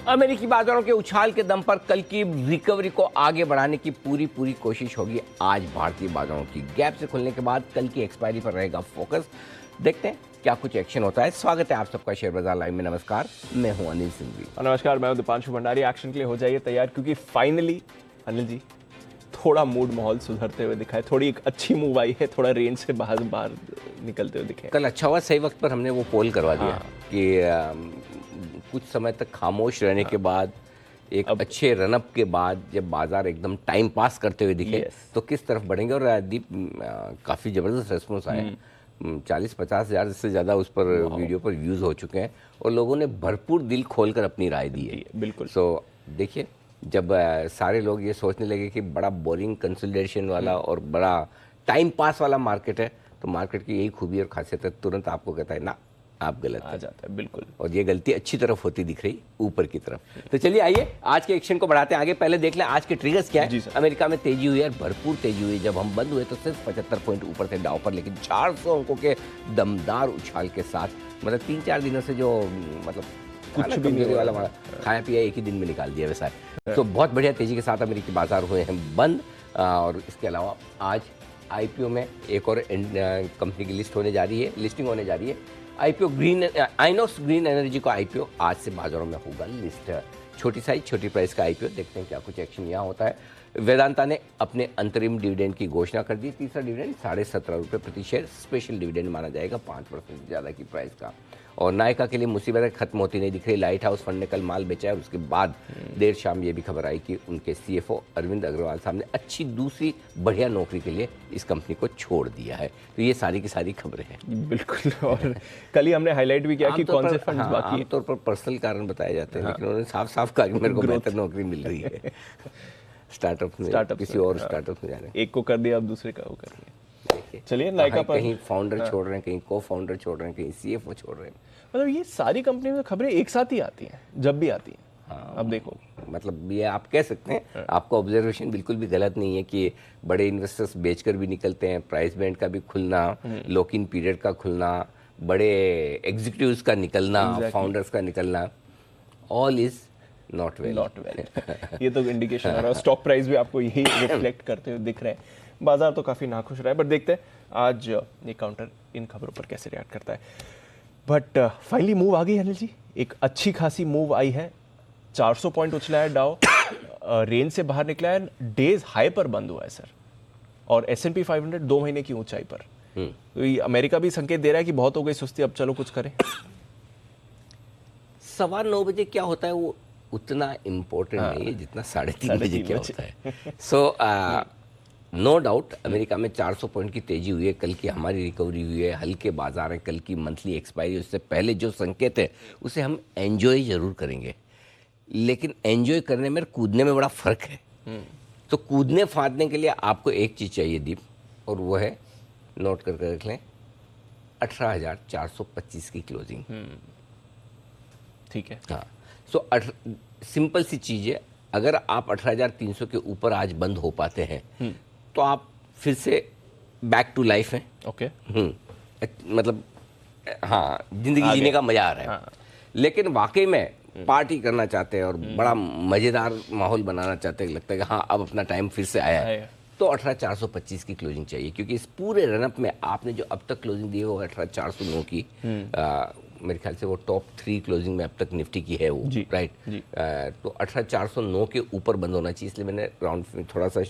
अमेरिकी बाजारों के उछाल के दम पर कल की रिकवरी को आगे बढ़ाने की पूरी कोशिश होगी आज भारतीय बाजारों की। गैप से खुलने के बाद कल की एक्सपायरी पर रहेगा फोकस। देखते हैं क्या कुछ एक्शन होता है। स्वागत है आप सबका शेयर बाजार लाइव में। नमस्कार, मैं हूं अनिल सिंघवी। नमस्कार, मैं हूं दीपांशु भंडारी। एक्शन के लिए हो जाइए तैयार, क्योंकि फाइनली अनिल जी थोड़ा मूड माहौल सुधरते हुए दिखा है। थोड़ी एक अच्छी मूव आई है, थोड़ा रेंज से बाहर निकलते हुए दिखे। कल अच्छा हुआ सही वक्त पर हमने वो पोल करवा दिया कि कुछ समय तक खामोश रहने के बाद एक अच्छे रनअप के बाद जब बाजार एकदम टाइम पास करते हुए दिखे तो किस तरफ बढ़ेंगे। और दीप काफ़ी ज़बरदस्त रेस्पॉन्स आया। 40-50 हज़ार से ज़्यादा उस पर वीडियो पर व्यूज़ हो चुके हैं और लोगों ने भरपूर दिल खोलकर अपनी राय दी है। बिल्कुल। सो देखिए, जब सारे लोग ये सोचने लगे कि बड़ा बोरिंग कंसोलिडेशन वाला और बड़ा टाइम पास वाला मार्केट है, तो मार्केट की यही खूबी और खासियत है, तुरंत आपको कहता है ना आप गलत आ जाता है। बिल्कुल। और ये गलती अच्छी तरफ होती दिख रही, ऊपर की तरफ। तो चलिए आइए आज के एक्शन को बढ़ाते हैं आगे। पहले देख लें आज के ट्रिगर्स क्या है। अमेरिका में तेजी हुई है, भरपूर तेजी हुई। जब हम बंद हुए तो सिर्फ 75 पॉइंट ऊपर थे डाउ पर, लेकिन 400 अंकों के दमदार उछाल के साथ, मतलब 3-4 दिनों से जो मतलब कुछ भी नहीं वाला खाया पिया एक ही दिन में निकाल दिया वैसा है। तो बहुत बढ़िया तेजी के साथ अमेरिकी बाजार हुए हैं बंद। और इसके अलावा आज आईपीओ में एक और कंपनी की लिस्टिंग होने जा रही है। आईपीओ आइनॉक्स ग्रीन एनर्जी का आईपीओ आज से बाजारों में होगा लिस्ट। छोटी साइज छोटी प्राइस का आईपीओ। देखते हैं क्या कुछ एक्शन यहाँ होता है। वेदांता ने अपने अंतरिम डिविडेंड की घोषणा कर दी। तीसरा डिविडेंड 17.5 रुपये प्रति शेयर स्पेशल डिविडेंड माना जाएगा, 5% ज़्यादा की प्राइस का। और नायका के लिए मुसीबतें खत्म होती नहीं दिख रही। लाइट हाउस फंड ने कल माल बेचा है। उसके बाद देर शाम ये भी खबर आई कि उनके सीएफओ अरविंद अग्रवाल साहब ने अच्छी दूसरी बढ़िया नौकरी के लिए इस कंपनी को छोड़ दिया है। तो ये सारी की सारी खबरें हैं। बिल्कुल। और कल ही हमने हाईलाइट भी किया कि कौन से फंड्स बाकी हैं। आमतौर पर पर्सनल कारण बताए जाते हैं, लेकिन उन्होंने साफ कहा कि मेरे को बेहतर नौकरी मिल रही है स्टार्टअप में, किसी और स्टार्टअप में जाने। एक को कर दिया, अब दूसरे का वो कर दिया। चलिए, नायका पर कहीं फाउंडर छोड़ रहे हैं, कहीं को फाउंडर छोड़ रहे हैं, कहीं सीएफओ छोड़ रहे हैं। मतलब ये सारी कंपनी में खबरें एक साथ ही आती हैं जब भी आती हैं। अब देखो, मतलब ये आप कह सकते हैं, आपका ऑब्जर्वेशन बिल्कुल भी गलत नहीं है कि बड़े इन्वेस्टर्स बेचकर भी निकलते हैं। प्राइस बैंड का भी खुलना, लॉक इन पीरियड का खुलना, बड़े एग्जीक्यूटिव्स का निकलना, फाउंडर्स का निकलना, ऑल इज नॉट वेल। ये तो इंडिकेशन है। और स्टॉक प्राइस भी आपको यही रिफ्लेक्ट करते हुए दिख रहे हैं। बाजार तो काफी नाखुश रहा है, बट देखते हैं आज ये काउंटर इन खबरों पर कैसे रिएक्ट करता है। बट फाइनली मूव आ गई अनिल जी, एक अच्छी खासी मूव आई है। 400 पॉइंट उछला है डाउ, रेंज से बाहर निकला है, डेज हाई पर बंद हुआ है सर। और S&P 500 2 महीने की ऊंचाई पर। तो ये अमेरिका भी संकेत दे रहा है कि बहुत हो गई सुस्ती, अब चलो कुछ करें। 9:15 बजे क्या होता है वो उतना इम्पोर्टेंट नहीं है जितना 3:30 बजे क्या होता है। सो नो डाउट अमेरिका में 400 पॉइंट की तेजी हुई है। कल की हमारी रिकवरी हुई है, हल्के बाजार हैं। कल की मंथली एक्सपायरी, उससे पहले जो संकेत है उसे हम एंजॉय जरूर करेंगे, लेकिन एंजॉय करने में कूदने में बड़ा फर्क है। तो कूदने फादने के लिए आपको एक चीज़ चाहिए दीप, और वो है, नोट करके रख लें, 18,425 की क्लोजिंग। ठीक है। हाँ, सो सिंपल सी चीज़ है। अगर आप 18,300 के ऊपर आज बंद हो पाते हैं तो आप फिर से बैक टू लाइफ हैं। ओके। मतलब हाँ, जिंदगी जीने का मजा आ रहा है। हाँ। लेकिन वाकई में पार्टी करना चाहते हैं और बड़ा मजेदार माहौल बनाना चाहते हैं, लगता है कि हाँ अब अपना टाइम फिर से आया है, तो 18,425 की क्लोजिंग चाहिए। क्योंकि इस पूरे रनअप में आपने जो अब तक क्लोजिंग दी है वो 18,409 की। मेरे ख्याल से वो टॉप 3 क्लोजिंग में अब तक निफ्टी की है वो, राइट। तो 18,409 के ऊपर बंद होना चाहिए, इसलिए मैंने राउंड थोड़ा सा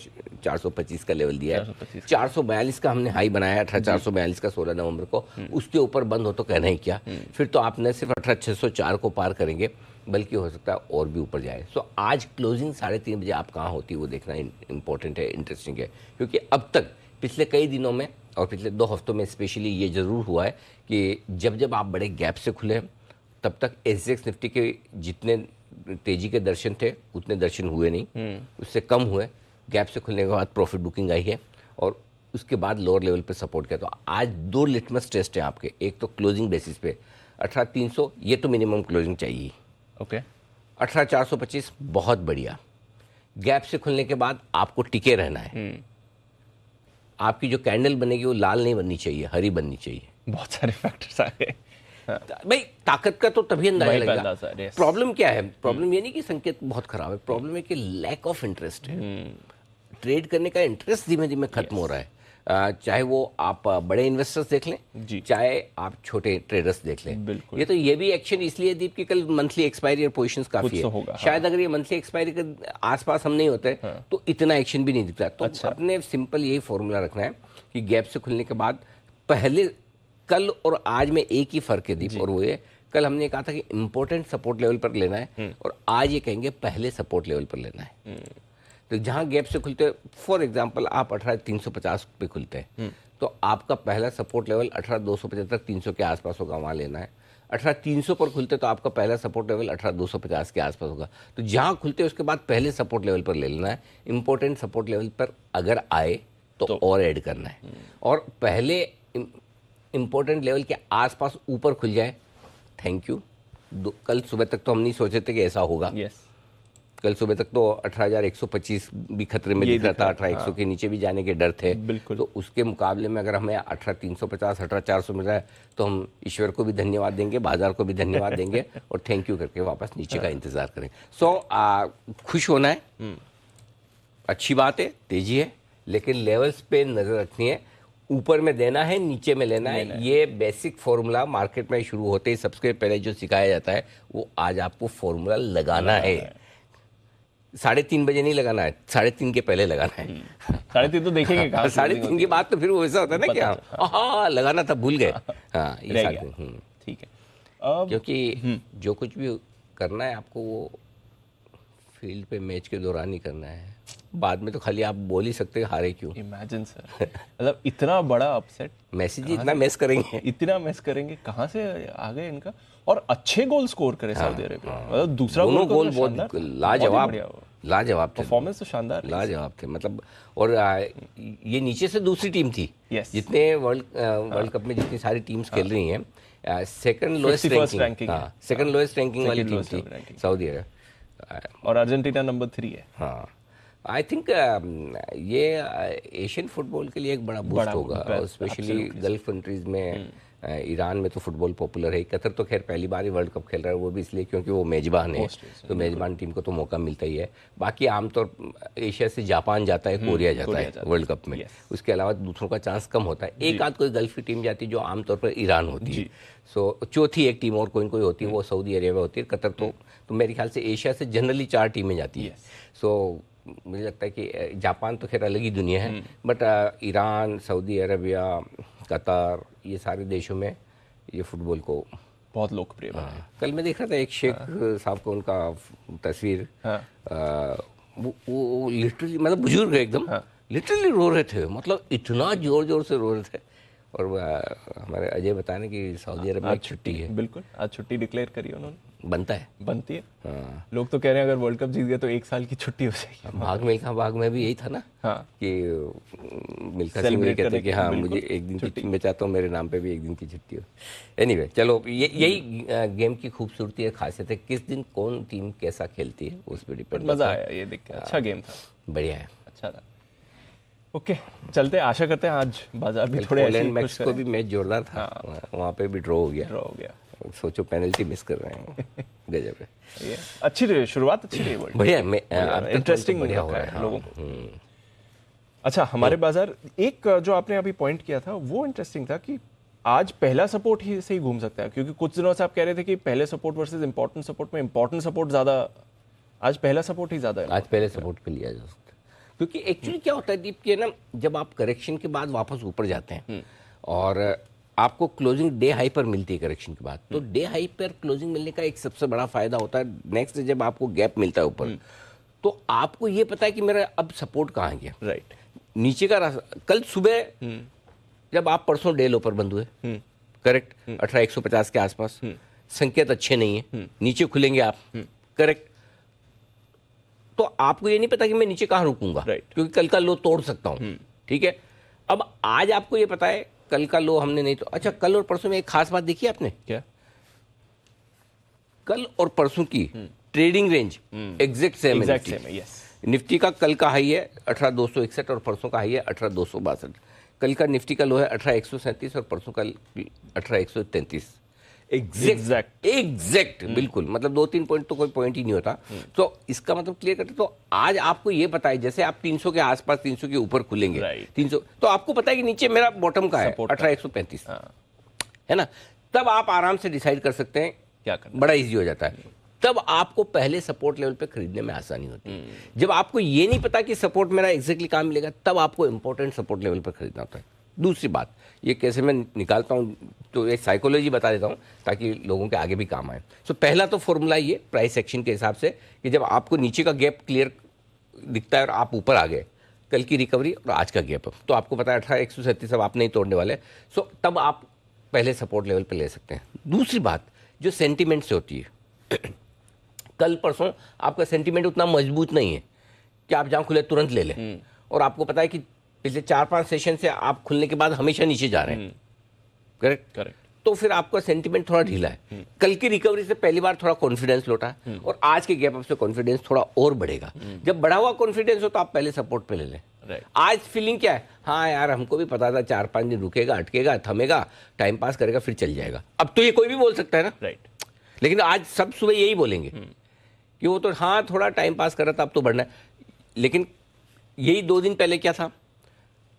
425 का लेवल दिया है। 442 का हमने हाई बनाया, 18,442 का 16 नवंबर को। उसके ऊपर बंद हो तो कहना ही क्या, फिर तो आप न सिर्फ 18,604 को पार करेंगे बल्कि हो सकता है और भी ऊपर जाए। सो आज क्लोजिंग 3:30 बजे आप कहाँ होती है वो देखना इंपॉर्टेंट है, इंटरेस्टिंग है। क्योंकि अब तक पिछले कई दिनों में और पिछले 2 हफ्तों में स्पेशली ये ज़रूर हुआ है कि जब आप बड़े गैप से खुले तब तक SGX निफ्टी के जितने तेज़ी के दर्शन थे उतने दर्शन हुए नहीं, उससे कम हुए। गैप से खुलने के बाद प्रॉफिट बुकिंग आई है और उसके बाद लोअर लेवल पे सपोर्ट किया। तो आज 2 लिटमस टेस्ट हैं आपके। एक तो क्लोजिंग बेसिस पे 18,300, ये तो मिनिमम क्लोजिंग चाहिए। ओके। 18,425 बहुत बढ़िया। गैप से खुलने के बाद आपको टिके रहना है। आपकी जो कैंडल बनेगी वो लाल नहीं बननी चाहिए, हरी बननी चाहिए। बहुत सारे फैक्टर्स आ गए। भाई ताकत का तो तभी अंदाजा वहीं पे लगेगा। अंदाजा, yes. प्रॉब्लम क्या है? प्रॉब्लम ये नहीं कि संकेत बहुत खराब है, प्रॉब्लम है कि लैक ऑफ इंटरेस्ट है। ट्रेड करने का इंटरेस्ट धीमे धीमे खत्म हो रहा है। चाहे वो आप बड़े इन्वेस्टर्स देख लें, जी। चाहे आप छोटे ट्रेडर्स देख लें। बिल्कुल। ये भी एक्शन इसलिए दीप कि कल मंथली एक्सपायरी और पोजीशंस काफी कुछ तो है। होगा, हाँ। शायद अगर ये मंथली एक्सपायरी के आसपास हम नहीं होते तो इतना एक्शन भी नहीं दिखता। तो अच्छा। अपने सिंपल यही फॉर्मूला रखना है कि गैप से खुलने के बाद पहले, कल और आज में एक ही फर्क है दीप, और वो ये कल हमने कहा था कि इंपॉर्टेंट सपोर्ट लेवल पर लेना है, और आज ये कहेंगे पहले सपोर्ट लेवल पर लेना है। तो जहां गैप से खुलते, फॉर एग्जांपल आप 18,350 पे खुलते हैं, तो आपका पहला सपोर्ट लेवल 18,275 300 के आसपास होगा, वहां लेना है। 18,300 पर खुलते तो आपका पहला सपोर्ट लेवल 18,250 के आसपास होगा। तो जहां खुलते उसके बाद पहले सपोर्ट लेवल पर ले लेना है। इंपॉर्टेंट सपोर्ट लेवल पर अगर आए तो और ऐड करना है, और पहले इंपॉर्टेंट लेवल के आसपास ऊपर खुल जाए, थैंक यू। कल सुबह तक तो हम नहीं सोचे थे कि ऐसा होगा। यस, कल सुबह तक तो 18,125 भी खतरे में दिख रहा था, 18,100 के नीचे भी जाने के डर थे। बिल्कुल। तो उसके मुकाबले में अगर हमें 18,350 18,400 मिल रहा है तो हम ईश्वर को भी धन्यवाद देंगे, बाजार को भी धन्यवाद देंगे, और थैंक यू करके वापस नीचे का इंतजार करेंगे। खुश होना है, अच्छी बात है, तेजी है, लेकिन लेवल्स पे नजर रखनी है। ऊपर में देना है, नीचे में लेना है। ये बेसिक फॉर्मूला मार्केट में शुरू होते ही सबसे पहले जो सिखाया जाता है वो आज आपको फॉर्मूला लगाना है। 3:30 बजे नहीं लगाना है, 3:30 के पहले लगाना है। 3:30 तो देखेंगे कहाँ से 3:30 की बात तो फिर वो ऐसा होता है ना कि हाँ लगाना था, भूल गए। हाँ, ये रह साथ गया। में, ठीक है। अब क्योंकि जो कुछ भी करना है आपको वो फील्ड पे मैच के दौरान ही करना है। बाद में तो खाली आप बोल ही सकते हैं हारे क्यों। इमेजिन सर, मतलब इतना बड़ा अपसेट, मैसेज इतना मैस करेंगे। इतना मिस करेंगे, कहाँ से आ गए इनका, और अच्छे गोल स्कोर करे सऊदी अरेबिया। मतलब दूसरा दोनों गोल तो बहुत शानदार, लाजवाब, बहुत ही बढ़िया। लाजवाब थे, परफॉर्मेंस तो शानदार है। लाजवाब थे। मतलब और ये नीचे से दूसरी टीम थी। Yes. जितने वर्ल्ड कप में जितनी सारी टीम्स खेल रही हैं, सेकंड लोएस्ट 51st रैंकिंग, है। सेकंड लोएस्ट रैंकिंग वाली Second टीम lowest थी ranking। सऊदी अरब। और अर्जेंटीना नंबर 3 है। हाँ, आई थिंक ये एशियन फुटबॉल के लिए एक बड़ा बूस्ट होगा, और स्पेशली गल्फ कंट्रीज में। ईरान में तो फुटबॉल पॉपुलर है। कतर तो खैर पहली बार ही वर्ल्ड कप खेल रहा है, वो भी इसलिए क्योंकि वो मेजबान है, तो मेजबान टीम को तो मौका मिलता ही है। बाकी आमतौर एशिया से जापान जाता है, कोरिया जाता है वर्ल्ड कप में। उसके अलावा दूसरों का चांस कम होता है। एक आध कोई गल्फ की टीम जाती है जो आमतौर पर ईरान होती है। सो चौथी एक टीम और कोई होती है, वो सऊदी अरेबिया होती है। कतर तो मेरे ख्याल से एशिया से जनरली 4 टीमें जाती है। सो मुझे लगता है कि जापान तो खैर अलग ही दुनिया है, but Iran, Saudi Arabia, Qatar, ये सारे देशों में ये फुटबॉल को बहुत लोकप्रिय बना है। कल मैं देख रहा था एक शेख साहब को, उनका तस्वीर, वो लिटरली, मतलब बुजुर्ग है एकदम, लिटरली रो रहे थे। मतलब इतना जोर जोर से रो रहे थे। और हमारे अजय बताने की सऊदी अरब में छुट्टी है। बिल्कुल, आज छुट्टी डिक्लेयर करी उन्होंने। बनता है, बनती है। हाँ। लोग तो कह रहे हैं अगर वर्ल्ड कप जीत गए तो 1 साल की छुट्टी हो जाएगी। भाग मिल्खा भाग में भी यही था ना, हाँ। कि मिल्खा सिंह ये कहते कि हाँ मुझे एक दिन की, मैं चाहता हूँ मेरे नाम पे भी एक दिन की छुट्टी हो। एनीवे, चलो, यही गेम की खूबसूरती है, खासियत है। किस दिन कौन टीम कैसा खेलती है उस पर डिपेंड। मजा आया ये देख के, अच्छा गेम था, बढ़िया है, अच्छा था। ओके, चलते हैं, आशा करते हैं आज बाजार भी थोड़े पोलैंड मैक्सिको भी मैच जोरदार था, वहाँ पे भी ड्रॉ हो गया। ड्रॉ हो गया। सोचो पेनल्टी मिस कर रहे हैं, गजब है। ये अच्छी रही शुरुआत, अच्छी रही वर्ल्ड, बढ़िया, इंटरेस्टिंग बढ़िया हो रहा है लोगों को। अच्छा, हमारे बाजार, एक जो आपने अभी पॉइंट किया था वो इंटरेस्टिंग था कि आज पहला सपोर्ट ही से ही घूम सकता है, क्योंकि कुछ दिनों से आप कह रहे थे कि पहले सपोर्ट वर्सेस इंपॉर्टेंट सपोर्ट में इंपॉर्टेंट सपोर्ट ज्यादा, आज पहला सपोर्ट ही ज्यादा है। आज पहले सपोर्ट पे लिया जा सकता है, क्योंकि एक्चुअली क्या होता है दीप कि ना, जब आप करेक्शन के बाद वापस ऊपर जाते हैं और आपको क्लोजिंग डे हाई पर मिलती है करेक्शन के बाद, तो डे हाई पर क्लोजिंग मिलने का एक सबसे बड़ा फायदा होता है नेक्स्ट जब आपको गैप मिलता है ऊपर, तो आपको ये पता है कि मेरा अब सपोर्ट कहाँ गया, राइट। नीचे का रास्ता। कल सुबह जब आप परसों डे लो पर बंद हुए, करेक्ट, 18,150 के आसपास, संकेत अच्छे नहीं है, नीचे खुलेंगे आप, करेक्ट, तो आपको ये नहीं पता कि मैं नीचे कहाँ रुकूंगा, क्योंकि कल का लो तोड़ सकता हूं, ठीक है। अब आज आपको ये पता है कल का लो हमने नहीं तो, अच्छा, कल और परसों में एक खास बात देखी आपने क्या? कल और परसों की ट्रेडिंग रेंज एग्जैक्ट सेम है। यस, निफ्टी का कल का हाई है 18,261 और परसों का हाई है 18,262। कल का निफ्टी का लो है 18,137 और परसों का 18,133। एग्जैक्ट बिल्कुल, मतलब 2-3 पॉइंट तो कोई पॉइंट ही नहीं होता। तो इसका मतलब क्लियर करते, तो आज आपको ये पता है, जैसे आप 300 के आसपास 300 के ऊपर खुलेंगे, 300, तो आपको पता है कि नीचे मेरा बॉटम का है 18,135, है ना। तब आप आराम से डिसाइड कर सकते हैं क्या करना, बड़ा इजी हो जाता है। तब आपको पहले सपोर्ट लेवल पे खरीदने में आसानी होती है। जब आपको ये नहीं पता कि सपोर्ट मेरा एग्जैक्टली कहाँ मिलेगा, तब आपको इंपॉर्टेंट सपोर्ट लेवल पर खरीदना होता है। दूसरी बात, ये कैसे मैं निकालता हूँ, तो एक साइकोलॉजी बता देता हूँ ताकि लोगों के आगे भी काम आए। तो पहला तो फॉर्मूला ये प्राइस एक्शन के हिसाब से कि जब आपको नीचे का गैप क्लियर दिखता है और आप ऊपर आ गए, कल की रिकवरी और आज का गैप, तो आपको पता है 18,137 अब आप नहीं तोड़ने वाले, सो तब आप पहले सपोर्ट लेवल पर ले सकते हैं। दूसरी बात जो सेंटिमेंट से होती है, कल परसों आपका सेंटिमेंट उतना मजबूत नहीं है कि आप जहाँ खुले तुरंत ले लें, और आपको पता है कि पिछले 4-5 सेशन से आप खुलने के बाद हमेशा नीचे जा रहे हैं, करेक्ट, तो फिर आपका सेंटिमेंट थोड़ा ढीला है। कल की रिकवरी से पहली बार थोड़ा कॉन्फिडेंस लौटा है, और आज के गैप अप से कॉन्फिडेंस थोड़ा और बढ़ेगा। जब बढ़ा हुआ कॉन्फिडेंस हो तो आप पहले सपोर्ट पे ले लें। आज फीलिंग क्या है, हाँ यार हमको भी पता था 4-5 दिन रुकेगा, अटकेगा, थमेगा, टाइम पास करेगा, फिर चल जाएगा। अब तो ये कोई भी बोल सकता है ना, राइट, लेकिन आज सब सुबह यही बोलेंगे कि वो तो हाँ थोड़ा टाइम पास कर रहा था, अब तो बढ़ना है। लेकिन यही 2 दिन पहले क्या था,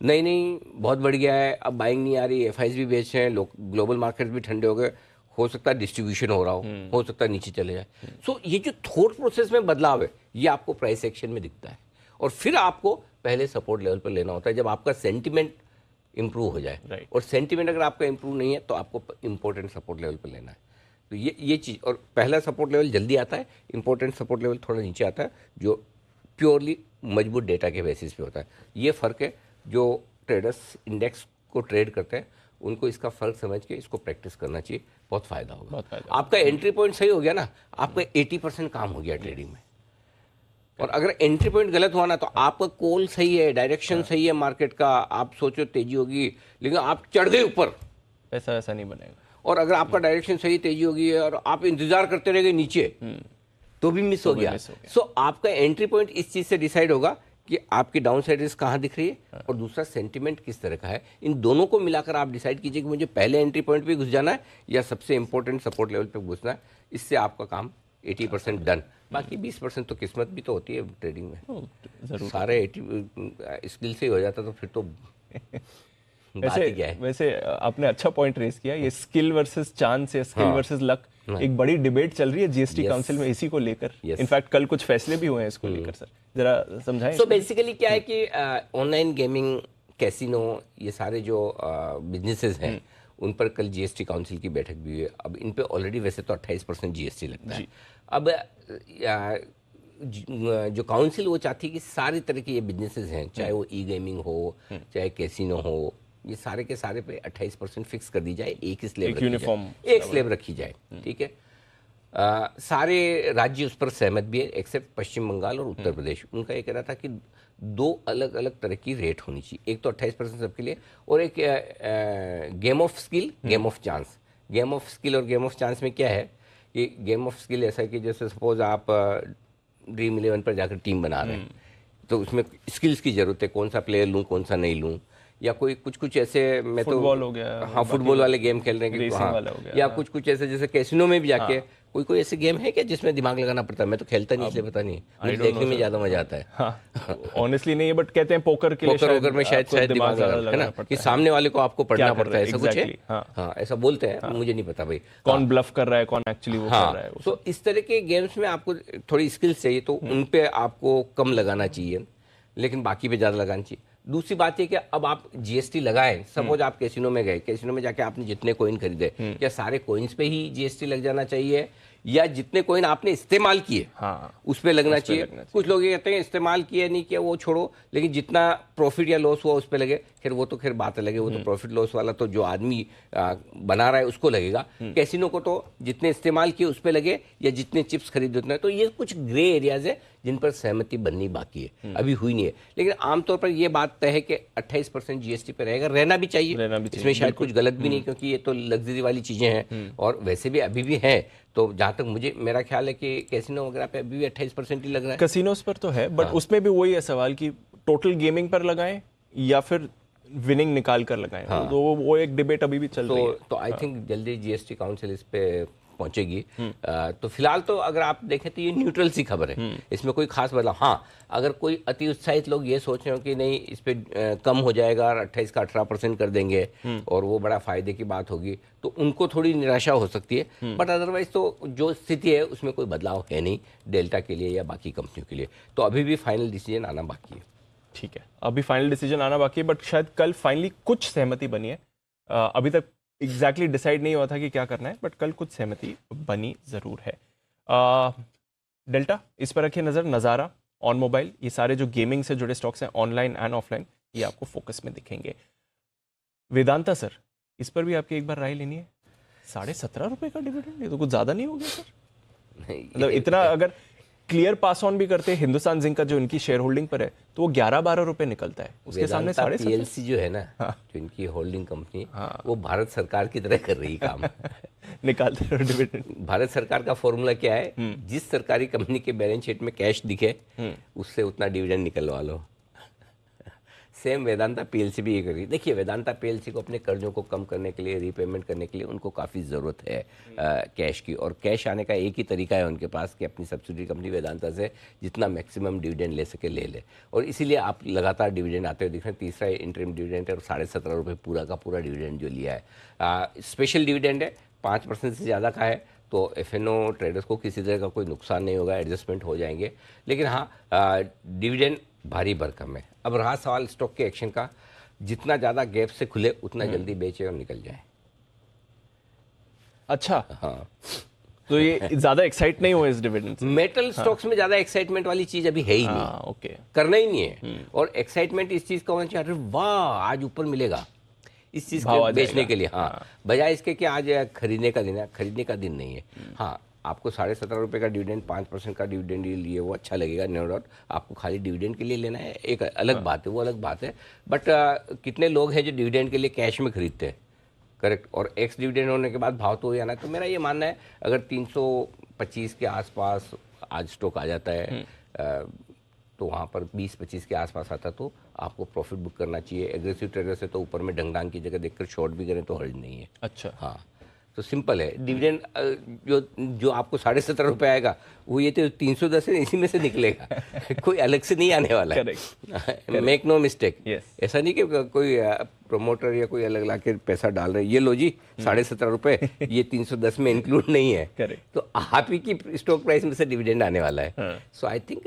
नहीं बहुत बढ़ गया है, अब बाइंग नहीं आ रही, एफआईज भी बेच रहे हैं, ग्लोबल मार्केट्स भी ठंडे हो गए, हो सकता है डिस्ट्रीब्यूशन हो रहा हो सकता है नीचे चले जाए। सो ये जो थॉट प्रोसेस में बदलाव है, ये आपको प्राइस एक्शन में दिखता है, और फिर आपको पहले सपोर्ट लेवल पर लेना होता है जब आपका सेंटिमेंट इंप्रूव हो जाए। और सेंटिमेंट अगर आपका इंप्रूव नहीं है तो आपको इंपॉर्टेंट सपोर्ट लेवल पर लेना है। तो ये चीज़, और पहला सपोर्ट लेवल जल्दी आता है, इंपॉर्टेंट सपोर्ट लेवल थोड़ा नीचे आता है, जो प्योरली मजबूत डेटा के बेसिस पे होता है। ये फ़र्क है, जो ट्रेडर्स इंडेक्स को ट्रेड करते हैं उनको इसका फ़र्क समझ के इसको प्रैक्टिस करना चाहिए, बहुत फ़ायदा होगा। आपका एंट्री पॉइंट सही हो गया ना, आपका 80% काम हो गया ट्रेडिंग में। और अगर एंट्री पॉइंट गलत हुआ ना, तो आपका कॉल सही है, डायरेक्शन सही है मार्केट का, आप सोचो तेजी होगी, लेकिन आप चढ़ गए ऊपर, ऐसा नहीं बनेगा। और अगर आपका डायरेक्शन सही, तेजी होगी और आप इंतजार करते रह गए नीचे, तो भी मिस हो गया। सो आपका एंट्री पॉइंट इस चीज़ से डिसाइड होगा कि आपकी डाउन साइड रिस्क कहाँ दिख रही है, और दूसरा सेंटिमेंट किस तरह का है। इन दोनों को मिलाकर आप डिसाइड कीजिए कि मुझे पहले एंट्री पॉइंट पे घुस जाना है या सबसे इंपॉर्टेंट सपोर्ट लेवल पे घुसना है। इससे आपका काम 80% डन। बाकी 20% तो किस्मत भी तो होती है ट्रेडिंग में, जरूर सारे 80 स्किल से ही हो जाता, तो फिर तो वैसे आपने अच्छा पॉइंट रेज किया, ये स्किल वर्सेस चांस या स्किल वर्सेस लक, एक बड़ी डिबेट चल रही है जीएसटी काउंसिल में इसी को लेकर। इनफैक्ट कल कुछ फैसले भी हुए हैं इसको लेकर, सर जरा समझाएं। सो बेसिकली क्या है कि ऑनलाइन गेमिंग, कैसीनो, ये सारे जो बिजनेसेस हैं उन पर कल जीएसटी काउंसिल की बैठक भी हुई है। अब इन पे ऑलरेडी वैसे तो 28% जीएसटी लगता है। अब जो काउंसिल वो चाहती है कि सारी तरह के ये बिजनेसेस हैं, चाहे वो ई गेमिंग हो, चाहे कैसीनो हो, ये सारे के सारे पे 28% फिक्स कर दी जाए, एक स्लैब रखी जाए, ठीक है। सारे राज्य उस पर सहमत भी है, एक्सेप्ट पश्चिम बंगाल और उत्तर प्रदेश। उनका ये कह रहा था कि 2 अलग अलग तरह की रेट होनी चाहिए, एक तो 28% सबके लिए, और एक game of skill, game of chance. Game of skill और गेम ऑफ चांस में क्या है, ये गेम ऑफ स्किल ऐसा है कि जैसे सपोज आप ड्रीम 11 पर जाकर टीम बना रहे हैं, तो उसमें स्किल्स की जरूरत है, कौन सा प्लेयर लूँ, कौन सा नहीं लूँ, या कोई कुछ ऐसे, मैं तो फुटबॉल हो गया, हाँ फुटबॉल वाले गेम खेल रहे हैं, हाँ, या कुछ ऐसे जैसे कैसीनो में भी जाके कोई ऐसे गेम है क्या जिसमें दिमाग लगाना पड़ता है? मैं तो खेलता नहीं, इसलिए पता नहीं, मुझे देखने में ज्यादा मजा आता है। ऑनेस्टली नहीं है, बट कहते हैं पोकर के लिए पोकर में शायद दिमाग लगाना है ना, कि सामने वाले को आपको पढ़ना पड़ता है, ऐसा कुछ है। हाँ ऐसा बोलते हैं, मुझे नहीं पता भाई कौन ब्लफ कर रहा है, कौन एक्चुअली वो कर रहा है। तो इस तरह के गेम्स में आपको थोड़ी स्किल्स चाहिए, तो उन पे आपको कम लगाना चाहिए, लेकिन बाकी पे ज्यादा लगाना चाहिए। दूसरी बात है कि अब आप जीएसटी लगाएं, सपोज आप कैसीनो में गए, कैसीनो में जाके आपने जितने कॉइन खरीदे, क्या सारे कॉइन्स पे ही जीएसटी लग जाना चाहिए, या जितने कॉइन आपने इस्तेमाल किए उस पे लगना चाहिए? कुछ लोग ये कहते हैं इस्तेमाल किया नहीं किया वो छोड़ो, लेकिन जितना प्रॉफिट या लॉस हुआ उस पे लगे। खैर वो तो बात अलग है, वो तो प्रॉफिट लॉस वाला तो जो आदमी बना रहा है उसको लगेगा। कैसीनो को तो जितने इस्तेमाल किए उस पे लगे, या जितने चिप्स खरीदे उतने। तो ये कुछ ग्रे एरियाज है जिन पर सहमति बननी बाकी है, अभी हुई नहीं है। लेकिन आमतौर पर यह बात तय है कि 28% जीएसटी पे रहेगा, रहना भी चाहिए। इसमें शायद कुछ गलत भी नहीं, क्योंकि ये तो लग्जरी वाली चीजें हैं, और वैसे भी अभी भी है। तो जहां तक मेरा ख्याल है कि कैसीनो वगैरह पे अभी भी 28% ही लग रहा है। कैसीनोस पर तो है, बट उसमें भी वही है सवाल कि टोटल गेमिंग पर लगाएं या फिर विनिंग निकाल कर लगाए, तो वो एक डिबेट अभी भी चल रही है। तो आई थिंक जल्दी जीएसटी काउंसिल इस पे पहुंचेगी। तो फिलहाल तो अगर आप देखें तो ये न्यूट्रल सी खबर है, इसमें कोई खास बदलाव। हाँ, अगर कोई अति उत्साहित लोग ये सोच रहे हो कि नहीं इस पे कम हो जाएगा और 28 का 18% कर देंगे और वो बड़ा फायदे की बात होगी, तो उनको थोड़ी निराशा हो सकती है। बट अदरवाइज तो जो स्थिति है उसमें कोई बदलाव है नहीं डेल्टा के लिए या बाकी कंपनियों के लिए। तो अभी भी फाइनल डिसीजन आना बाकी है। ठीक है, अभी फाइनल डिसीजन आना बाकी है, बट शायद कल फाइनली कुछ सहमति बनी है। अभी तक एग्जैक्टली डिसाइड नहीं हुआ था कि क्या करना है, बट कल कुछ सहमति बनी जरूर है। डेल्टा, इस पर रखिए नजर। नज़ारा, ऑन मोबाइल, ये सारे जो गेमिंग से जुड़े स्टॉक्स हैं ऑनलाइन एंड ऑफलाइन, ये आपको फोकस में दिखेंगे। वेदांता सर, इस पर भी आपकी एक बार राय लेनी है। 17.5 रुपए का डिविडेंड, ये तो कुछ ज्यादा नहीं हो गया सर? मतलब इतना अगर क्लियर पास ऑन भी करते हैं हिंदुस्तान जिंक का जो इनकी शेयर होल्डिंग पर है, तो वो 11-12 रुपए निकलता है, उसके सामने 17.5। पीएलसी जो है ना, जो इनकी होल्डिंग कंपनी, वो भारत सरकार की तरह कर रही काम। निकालते रहो डिविडेंड। भारत सरकार का फॉर्मूला क्या है? जिस सरकारी कंपनी के बैलेंस शीट में कैश दिखे उससे उतना डिविडेंड निकलवा लो। सेम वेदांता पीएलसी भी ये कर रही है। देखिए, वेदांता पीएलसी को अपने कर्जों को कम करने के लिए, रीपेमेंट करने के लिए उनको काफ़ी ज़रूरत है कैश की, और कैश आने का एक ही तरीका है उनके पास कि अपनी सब्सिडी कंपनी वेदांता से जितना मैक्सिमम डिविडेंड ले सके ले ले, और इसीलिए आप लगातार डिविडेंड आते हुए दिख रहे हैं। तीसरा इंटरिम डिविडेंड है और 17.5 रुपये पूरा का पूरा डिविडेंड जो लिया है। स्पेशल डिविडेंड है, 5% से ज़्यादा का है, तो एफएनओ ट्रेडर्स को किसी तरह का कोई नुकसान नहीं होगा, एडजस्टमेंट हो जाएंगे। लेकिन हाँ, डिविडेंड भारी भरकम है। अब रहा सवाल स्टॉक के एक्शन का, जितना ज़्यादा गैप से खुले उतना जल्दी बेचे और निकल जाए। अच्छा, हाँ, तो ये ज़्यादा एक्साइट नहीं हुए इस डिविडेंड से? मेटल स्टॉक्स में ज़्यादा एक्साइटमेंट वाली चीज़ अभी है ही नहीं। ओके, करना ही नहीं है। और एक्साइटमेंट इस चीज़ का होना चाहिए, अरे वाह आज ऊपर मिलेगा, इस चीज़ को बेचने के लिए। हाँ, बजाय इसके कि आज खरीदने का दिन है, खरीदने का दिन नहीं है। हाँ, आपको 17.5 रुपये का डिविडेंड, 5% का डिविडेंड लिए वो अच्छा लगेगा, नो डाउट। आपको खाली डिविडेंड के लिए लेना है, एक अलग बात है, वो अलग बात है। बट कितने लोग हैं जो डिविडेंड के लिए कैश में खरीदते हैं? करेक्ट। और एक्स डिविडेंड होने के बाद भाव तो हो जाना है। तो मेरा ये मानना है, अगर 325 के आसपास आज स्टॉक आ जाता है, तो वहाँ पर 20-25 के आसपास आता तो आपको प्रॉफिट बुक करना चाहिए। एग्रेसिव ट्रेडर से तो ऊपर में ढंगढांग की जगह देखकर शॉर्ट भी करें तो हर्ज नहीं है। अच्छा, हाँ, तो सिंपल है। डिविडेंड जो आपको 17.5 रुपये आएगा, वो ये तो 310 है, इसी में से निकलेगा। कोई अलग से नहीं आने वाला है। Make no mistake. ऐसा नहीं कि कोई प्रमोटर या कोई अलग लाके पैसा डाल रहे हैं, ये लो जी 17.5 रुपये, ये 310 में इंक्लूड नहीं है। तो आप ही की स्टॉक प्राइस में से डिविडेंड आने वाला है। सो आई थिंक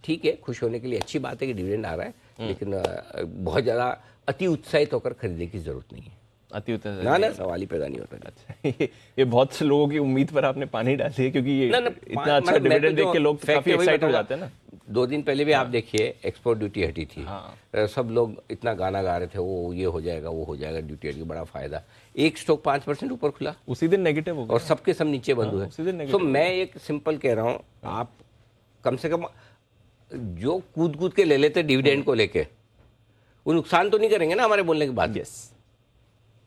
ठीक है, खुश होने के लिए अच्छी बात है कि डिविडेंड आ रहा है, लेकिन बहुत ज़्यादा अति उत्साहित होकर खरीदने की जरूरत नहीं है। अति उत्साहित ना सवाल ही पैदा नहीं होता। अच्छा, ये बहुत से लोगों की उम्मीद पर आपने पानी डाल दिया, क्योंकि ये इतना अच्छा डिविडेंड देख के लोग काफी एक्साइटेड हो जाते हैं ना। 2 दिन पहले भी आप देखिए, एक्सपोर्ट ड्यूटी हटी थी। सब लोग इतना गाना गा रहे थे, वो ये हो जाएगा, वो हो जाएगा, ड्यूटी हटी, बड़ा फायदा। एक स्टॉक 5% ऊपर खुला, उसी दिन नेगेटिव हो गया और सबके सब नीचे बंद हुए। तो मैं एक सिंपल कह रहा हूँ, आप कम से कम जो कूद के ले लेते डिविडेंड को लेके, वो नुकसान तो नहीं करेंगे ना हमारे बोलने के बाद? Yes,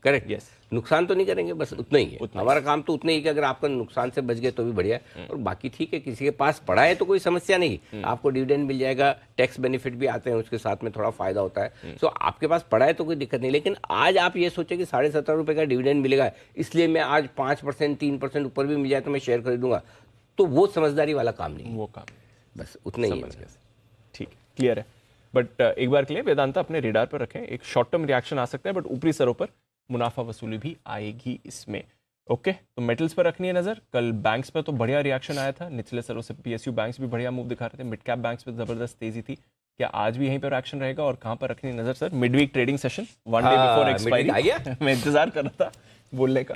correct. यस, नुकसान तो नहीं करेंगे, बस उतना ही है। हमारा काम तो उतना ही कि अगर आपका नुकसान से बच गए तो भी बढ़िया है, और बाकी ठीक है, किसी के पास पड़ा है तो कोई समस्या नहीं, आपको डिविडेंड मिल जाएगा, टैक्स बेनिफिट भी आते हैं उसके साथ में, थोड़ा फायदा होता है। सो आपके पास पड़ा है तो कोई दिक्कत नहीं। लेकिन आज आप ये सोचे कि 17.5 रुपये का डिविडेंड मिलेगा, इसलिए मैं आज 5%, 3% ऊपर भी मिल जाए तो मैं शेयर खरीदूंगा, तो वो समझदारी वाला काम नहीं, वो काम बस उतना ही है। ठीक, क्लियर है। बट एक बार के लिए वेदांता अपने रेडार पर रखें, एक शॉर्ट टर्म रिएक्शन आ सकता है, बट ऊपरी स्तरों पर मुनाफा वसूली भी आएगी इसमें। ओके, तो मेटल्स पर रखनी है नजर। कल बैंक्स पर तो बढ़िया रिएक्शन आया था, निचले स्तरों से पीएसयू बैंक्स भी बढ़िया मूव दिखा रहे थे, मिड कैप बैंक्स पे जबरदस्त तेजी थी। क्या आज भी यहीं पर एक्शन रहेगा, और कहां पर रखनी है नजर sir? Midweek trading session, 1 day before expiry. मैं इंतजार कर रहा था बोलने का।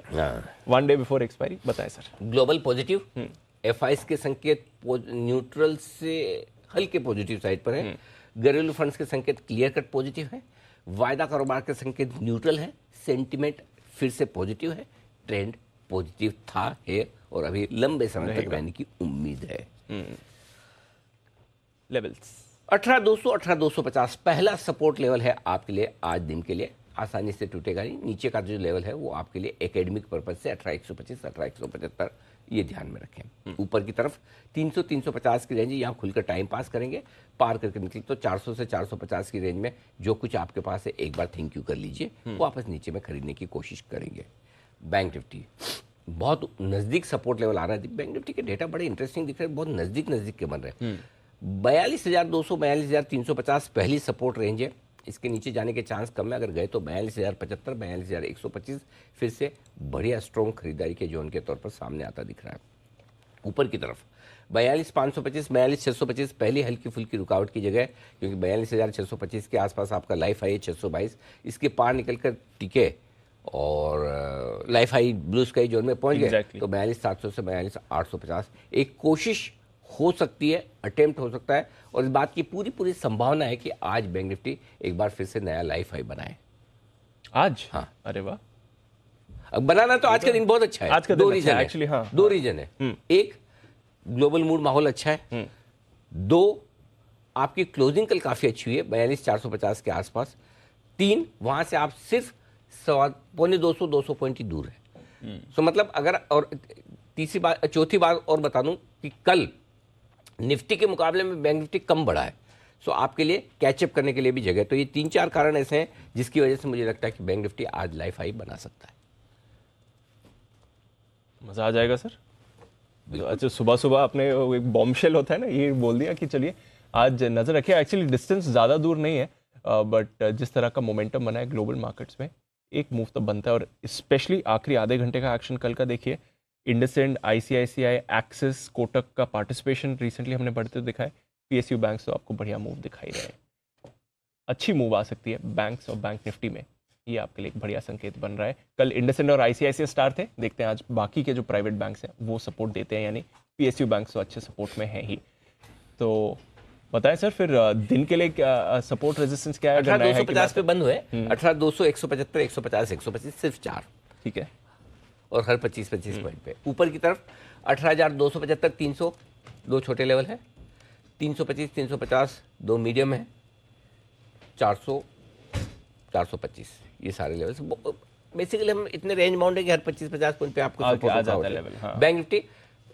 1 डे बिफोर एक्सपायरी, बताएं सर। ग्लोबल पॉजिटिव, एफआईएस के संकेत न्यूट्रल से हल्के पॉजिटिव साइड पर है, घरेलू फंड्स के संकेत क्लियर कट पॉजिटिव है, वायदा कारोबार के संकेत न्यूट्रल है, सेंटिमेंट फिर से पॉजिटिव है, ट्रेंड पॉजिटिव था, है और अभी लंबे समय तक रहने की उम्मीद है। लेवल्स 18,200 18,250 पहला सपोर्ट लेवल है आपके लिए आज दिन के लिए। आसानी से टूटेगा नहीं। नीचे का जो लेवल है वो आपके लिए एकेडमिक पर्पज से 18,125, 18,175 ये ध्यान में रखें। ऊपर की तरफ 300, 350 की रेंज यहाँ खुलकर टाइम पास करेंगे, पार करके निकले तो 400 से 450 की रेंज में जो कुछ आपके पास है एक बार थिंक यू कर लीजिए, वापस नीचे में खरीदने की कोशिश करेंगे। बैंक निफ्टी बहुत नज़दीक सपोर्ट लेवल आ रहा है। बैंक निफ्टी के डेटा बड़े इंटरेस्टिंग दिख रहे हैं, बहुत नज़दीक के बन रहे हैं। 42,200, 42,350 पहली सपोर्ट रेंज है, इसके नीचे जाने के चांस कम है। अगर गए तो 42,075, 42,125 फिर से बढ़िया स्ट्रॉन्ग खरीदारी के जोन के तौर पर सामने आता दिख रहा है। ऊपर की तरफ 42,525, 42,625 पहली हल्की फुल्की रुकावट की जगह, क्योंकि 42,625 के आसपास आपका लाइफ हाई है 622, इसके पार निकल कर टिके और life high blue sky zone में पहुंच गए तो 42,700 से 42,850 एक कोशिश हो सकती है, अटेम्प्ट हो सकता है। और इस बात की पूरी संभावना है कि आज बैंक निफ्टी एक बार फिर से नया लाइफ हाई बनाए आज। हाँ, अरे वाह, अब बनाना तो आज का दिन बहुत अच्छा है। आज का दो दिन रीजन अच्छा है, है एक्चुअली। हाँ, दो रीजन है। एक, ग्लोबल मूड माहौल अच्छा है। दो, आपकी क्लोजिंग कल काफी अच्छी हुई है 42,450 के आसपास। तीन, वहां से आप सिर्फ 200 पॉइंट ही दूर है। सो मतलब अगर, और तीसरी बात, चौथी बात और बता दूं कि कल निफ्टी के मुकाबले में बैंक निफ्टी कम बढ़ा है, सो आपके लिए कैचअप करने के लिए भी जगह। तो ये 3-4 कारण ऐसे हैं जिसकी वजह से मुझे लगता है कि बैंक निफ्टी आज लाइफ हाई बना सकता है। मजा आ जाएगा सर। अच्छा, सुबह सुबह आपने एक बॉम्बशेल होता है ना, ये बोल दिया कि चलिए आज नजर रखिए। एक्चुअली डिस्टेंस ज़्यादा दूर नहीं है, बट जिस तरह का मोमेंटम बना है ग्लोबल मार्केट्स में, एक मूव तो बनता है। और स्पेशली आखिरी आधे घंटे का एक्शन कल का देखिए, इंडसइंड, आईसीआईसीआई, एक्सिस, कोटक का पार्टिसिपेशन रिसेंटली हमने बढ़ते हुए दिखा है। पीएसयू बैंक्स तो आपको बढ़िया मूव दिखाई रहे हैं। अच्छी मूव आ सकती है बैंक्स और बैंक निफ्टी में, ये आपके लिए एक बढ़िया संकेत बन रहा है। कल इंडसइंड और आईसीआईसीआई स्टार थे, देखते हैं आज बाकी के जो प्राइवेट बैंक्स हैं वो सपोर्ट देते हैं, यानी पीएसयू बैंक्स तो अच्छे सपोर्ट में है ही। तो बताएं सर, फिर दिन के लिए क्या सपोर्ट रेजिस्टेंस क्या है? 18,250 पे बंद हुए, 18,200, 175, 150, 125, सिर्फ 4, ठीक है। और हर 25-25 पॉइंट पे ऊपर की तरफ 18,275, 300 दो छोटे लेवल है, 325, 350 दो मीडियम है, 400, 425 ये सारे लेवल। बेसिकली हम इतने रेंज बाउंड है कि हर 25-50 पॉइंट पे आपको सपोर्ट आ जाता है लेवल। हाँ। बैंक निफ्टी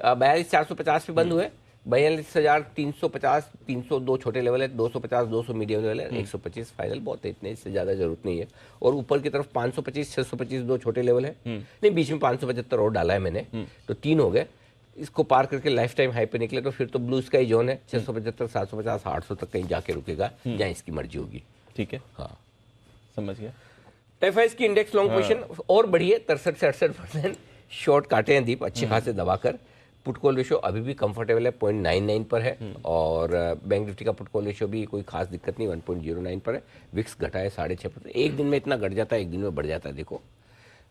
42,450 पे बंद हुए, 42,350, 300 दो छोटे लेवल है, 250, 200 मीडियम लेवल है, 125 फाइनल बहुत है, इतने इससे ज़्यादा जरूरत नहीं है। और ऊपर की तरफ 525, 625 दो छोटे लेवल है, नहीं बीच में 575 और डाला है मैंने, तो 3 हो गए। इसको पार करके लाइफ टाइम हाई पे निकले तो फिर तो ब्लू स्काई जोन है, 675, 750, 800 तक कहीं जाके रुकेगा, जहाँ इसकी मर्जी होगी। ठीक है, हाँ, समझ गया। टेफाइस की इंडेक्स लॉन्ग पोजीशन और बढ़ी है, 63 से 68% शॉर्ट काटे हैं दीप अच्छे खासे दबाकर। पुट कॉल रेशियो अभी भी कंफर्टेबल है, 0.99 पर है। और बैंक निफ्टी का पुट कॉल रेशियो भी कोई खास दिक्कत नहीं, 1.09 पर है। विक्स घटा है 6.5%। एक दिन में इतना घट जाता है, एक दिन में बढ़ जाता है। देखो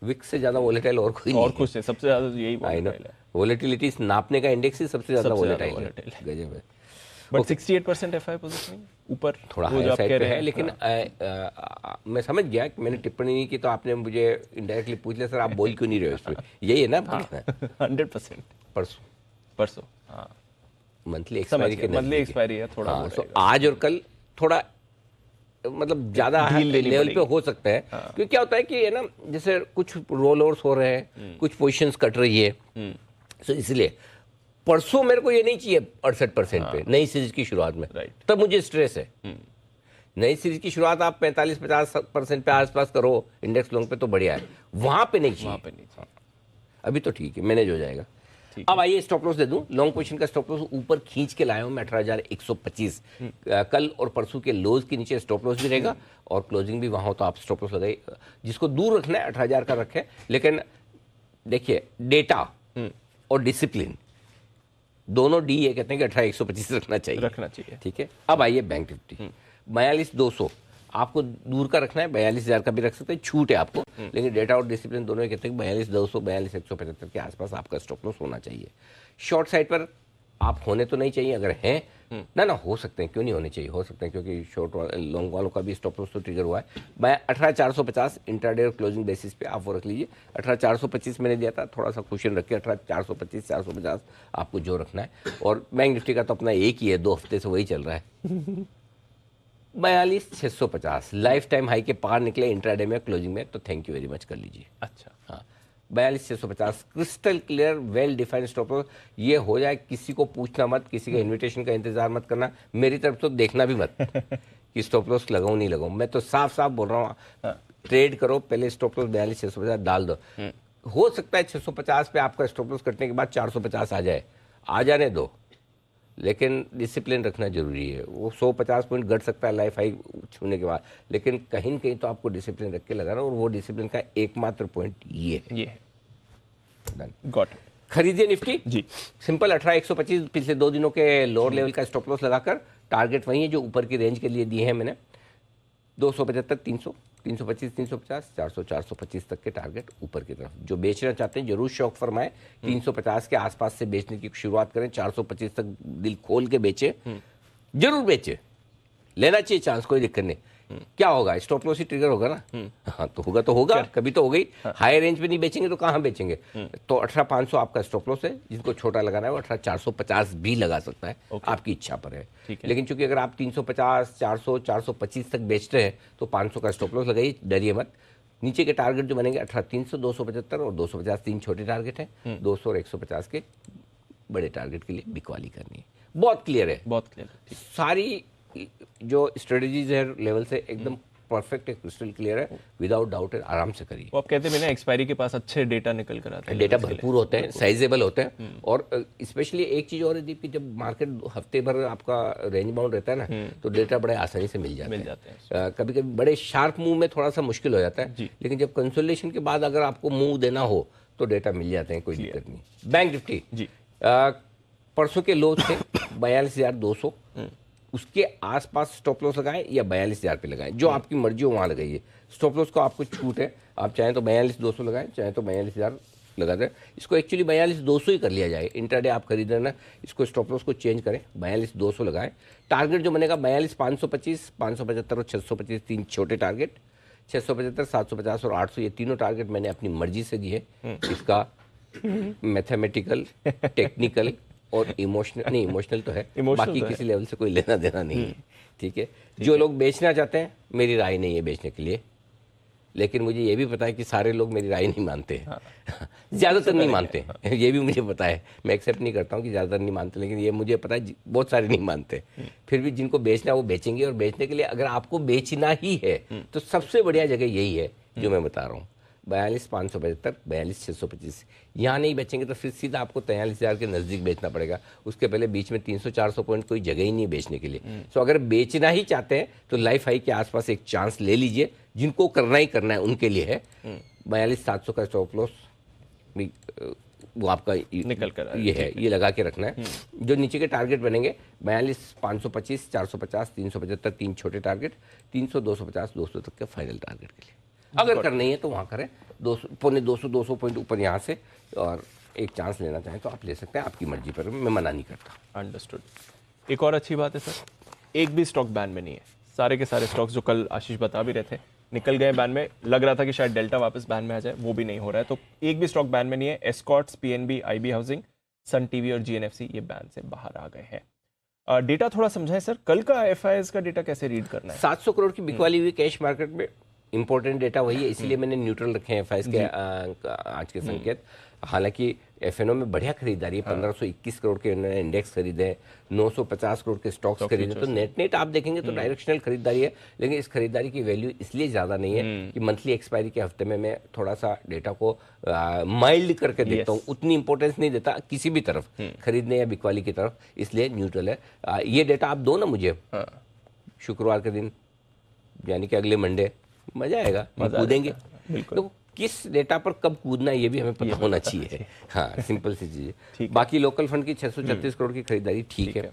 विक्स से ज्यादा वोलेटाइल और कोई नहीं और कुछ नहीं, सबसे ज्यादा यही वोलेटाइल है। वोलेटिलिटी नापने का इंडेक्स ही सबसे ज्यादा वोलेटाइल है, गजब है। बट 68% एफआई पोजीशनिंग ऊपर थोड़ा हाई साइड पे है, लेकिन मैं समझ गया कि मैंने टिप्पणी नहीं की तो आपने मुझे इनडायरेक्टली पूछ लिया, सर आप बोल क्यों नहीं रहे हो इस पर, यही है ना? 100% परसों हाँ, मंथली एक्सपायरी है थोड़ा। हाँ, तो आज और कल थोड़ा मतलब ज्यादा लेवल पे हो सकता है। हाँ। क्योंकि क्या होता है कि है ना, जैसे कुछ रोल ओवर्स हो रहे हैं, कुछ पोजीशंस कट रही है, तो इसलिए परसों मेरे को ये नहीं चाहिए 68% पे नई सीरीज की शुरुआत में, तब मुझे स्ट्रेस है। नई सीरीज की शुरुआत आप 45-50% पे आसपास करो इंडेक्स लॉन्ग पे तो बढ़िया है, वहां पे नहीं चाहिए। अभी तो ठीक है, मैनेज हो जाएगा। अब आइए स्टॉप लॉस दे दूं। लॉन्ग पोजीशन का स्टॉप लॉस ऊपर खींच के लाया हूं मैं 18,125। कल और परसों के लोज के नीचे स्टॉप लॉस भी रहेगा और क्लोजिंग भी वहां हो तो आप स्टॉप लॉस लगाइए। जिसको दूर रखना है 18,000 का रखें, लेकिन देखिए डेटा और डिसिप्लिन दोनों डी ये कहते हैं कि 18,125 रखना चाहिए। ठीक है। अब आइए बैंक निफ्टी 42,200 आपको दूर का रखना है, 42,000 का भी रख सकते हैं, छूट है आपको, लेकिन डेटा और डिसिप्लिन दोनों ही कहते हैं 42,200, 42,175 के आसपास आपका स्टॉप लॉस होना चाहिए। शॉर्ट साइड पर आप होने तो नहीं चाहिए, अगर हैं ना हो सकते हैं, क्यों नहीं होने चाहिए, हो सकते हैं, क्योंकि शॉर्ट लॉन्ग वालों का भी स्टॉप लॉस तो ट्रिगर हुआ है। मैं 18,450 इंट्राडे और क्लोजिंग बेसिस पे आप वो रख लीजिए। 18,425 मैंने दिया था, थोड़ा सा क्वेश्चन रखिए, 18,425, 450 आपको जो रखना है। और बैंक निफ्टी का तो अपना एक ही है, 2 हफ्ते से वही चल रहा है। 42,650 लाइफ टाइम हाई के पार निकले इंट्राडे में, क्लोजिंग में, तो थैंक यू वेरी मच कर लीजिए। अच्छा, हाँ, 42,650 crystal clear well defined stop loss. ये हो जाए, किसी को पूछना मत, किसी का इनविटेशन का इंतजार मत करना, मेरी तरफ तो देखना भी मत कि स्टॉप लॉस लगाऊं नहीं लगाऊं। मैं तो साफ साफ बोल रहा हूँ, ट्रेड करो, पहले स्टॉप लॉस 42,650 डाल दो। हो सकता है 650 पे आपका स्टॉप लॉस कटने के बाद 450 आ जाए, आ जाने दो, लेकिन डिसिप्लिन रखना जरूरी है। वो 150 पॉइंट घट सकता है लाइफ हाई छूने के बाद, लेकिन कहीं न कहीं तो आपको डिसिप्लिन रख के लगाना, और वो डिसिप्लिन का एकमात्र पॉइंट ये है। गॉट। खरीदिए निफ्टी जी, सिंपल 18,125 पिछले 2 दिनों के लोअर लेवल का स्टॉप लॉस लगाकर, टारगेट वही है जो ऊपर की रेंज के लिए दिए हैं मैंने, 275, 300, 325, 350, 400, 425 तक के टारगेट ऊपर की तरफ। जो बेचना चाहते हैं जरूर शौक फरमाए, 350 के आसपास से बेचने की शुरुआत करें, 425 तक दिल खोल के बेचे, जरूर बेचे, लेना चाहिए चांस, कोई दिक्कत नहीं। क्या होगा, स्टॉप लॉस ही ट्रिगर होगा ना। हाँ, तो होगा तो होगा, कभी तो हो गई। हाई रेंज पे नहीं बेचेंगे तो कहाँ बेचेंगे। तो 18,500 आपका स्टॉप लॉस है, जिनको छोटा लगाना है वो 18,450 भी लगा सकता है, आपकी इच्छा पर है। लेकिन चूंकि अगर आप 350, 400, 425 तक बेचते हैं तो 500 का स्टॉप लॉस लगाइए, डरिए मत। नीचे के टारगेट जो बनेंगे 18,300, 275 और 250, 3 छोटे टारगेट हैं, 200 और 150 के बड़े टारगेट के लिए बिकवाली करनी है। बहुत क्लियर है, बहुत क्लियर। सारी जो स्ट्रेटजीज है लेवल से एकदम परफेक्ट है, क्रिस्टल क्लियर है, विदाउट डाउट है, आराम से करिए। वो आप कहते हैं ना, एक्सपायरी के पास अच्छे डेटा निकल कर आते हैं, डेटा भरपूर होते हैं, साइजेबल होते हैं, और स्पेशली एक चीज और है दीप, कि जब मार्केट हफ्ते भर आपका रेंज बाउंड रहता है ना, तो डेटा बड़े आसानी से मिल जाते हैं। कभी कभी बड़े शार्प मूव में थोड़ा सा मुश्किल हो जाता है, लेकिन जब कंसोलिडेशन के बाद अगर आपको मूव देना हो तो डेटा मिल जाते हैं, कोई दिक्कत नहीं। बैंक निफ्टी जी, परसों के लो थे 42,200, उसके आसपास स्टॉप लॉस लगाएं या 42,000 पे लगाएं, जो आपकी मर्जी हो वहां लगाइए। स्टॉप लॉस को आपको छूट है, आप चाहें तो 42,200 लगाएं, चाहें तो 42,000 लगा दें। इसको एक्चुअली 42,200 ही कर लिया जाए, इंट्राडे आप खरीद रहे ना, इसको स्टॉप लॉस को चेंज करें, 42,200 लगाएं। टारगेट जो बनेगा 42,525, 575 और 625, 3 छोटे टारगेट, 675, 750 और 800, ये तीनों टारगेट मैंने अपनी मर्जी से दिए। इसका मैथमेटिकल, टेक्निकल और इमोशनल नहीं, इमोशनल तो है, बाकी किसी लेवल से कोई लेना देना नहीं है। ठीक है, जो लोग बेचना चाहते हैं, मेरी राय नहीं है बेचने के लिए, लेकिन मुझे ये भी पता है कि सारे लोग मेरी राय नहीं मानते हैं। ज़्यादातर नहीं मानते, ये भी मुझे पता है, मैं एक्सेप्ट नहीं करता हूँ कि ज़्यादातर नहीं मानते, लेकिन ये मुझे पता है बहुत सारे नहीं मानते। फिर भी जिनको बेचना है वो बेचेंगे, और बेचने के लिए अगर आपको बेचना ही है तो सबसे बढ़िया जगह यही है जो मैं बता रहा हूँ, 42,575, 42,625। यहाँ नहीं बेचेंगे तो फिर सीधा आपको 43,000 के नज़दीक बेचना पड़ेगा। उसके पहले बीच में 300-400 पॉइंट कोई जगह ही नहीं बेचने के लिए। तो अगर बेचना ही चाहते हैं तो लाइफ हाई के आसपास एक चांस ले लीजिए, जिनको करना ही करना है उनके लिए है। 42,700 का स्टॉप लॉस वो आपका निकल कर ये है, ये लगा के रखना है। जो नीचे के टारगेट बनेंगे 42,525, 450, 375, 3 छोटे टारगेट, 300, 250, 200 तक के फाइनल टारगेट के लिए। अगर करना ही है तो वहाँ करें, 200 पॉइंट ऊपर यहाँ से, और एक चांस लेना चाहें तो आप ले सकते हैं, आपकी मर्जी पर, मैं मना नहीं करता। अंडरस्टूड। एक और अच्छी बात है सर, एक भी स्टॉक बैन में नहीं है। सारे के सारे स्टॉक्स जो कल आशीष बता भी रहे थे निकल गए बैन में, लग रहा था कि शायद डेल्टा वापस बैन में आ जाए, वो भी नहीं हो रहा है। तो एक भी स्टॉक बैन में नहीं है। Escorts, PNB, IB housing, Sun TV और जीएनएफसी ये बैन से बाहर आ गए हैं। डेटा थोड़ा समझाएं सर, कल का एफआईएस का डेटा कैसे रीड करना है? 700 करोड़ की बिकवाली हुई कैश मार्केट में, इंपॉर्टेंट डेटा वही है, इसलिए मैंने न्यूट्रल रखे हैं एफआईएस के आज के संकेत। हालांकि एफएनओ में बढ़िया खरीदारी है, 1521 करोड़ के उन्होंने इंडेक्स खरीदे, 950 करोड़ के स्टॉक्स खरीदे, तो नेट आप देखेंगे तो डायरेक्शनल खरीदारी है। लेकिन इस खरीदारी की वैल्यू इसलिए ज़्यादा नहीं है कि मंथली एक्सपायरी के हफ्ते में मैं थोड़ा सा डेटा को माइल्ड करके देखता हूँ, उतनी इंपॉर्टेंस नहीं देता किसी भी तरफ, खरीदने या बिकवाली की तरफ, इसलिए न्यूट्रल है। ये डेटा आप दो ना मुझे शुक्रवार के दिन, यानी कि अगले मंडे, मजा आएगा, कूदेंगे। तो किस डेटा पर कब कूदना है ये भी हमें पता होना चाहिए। हाँ, सिंपल सी चीज़ है। बाकी लोकल फंड की 636 करोड़ की खरीदारी ठीक है।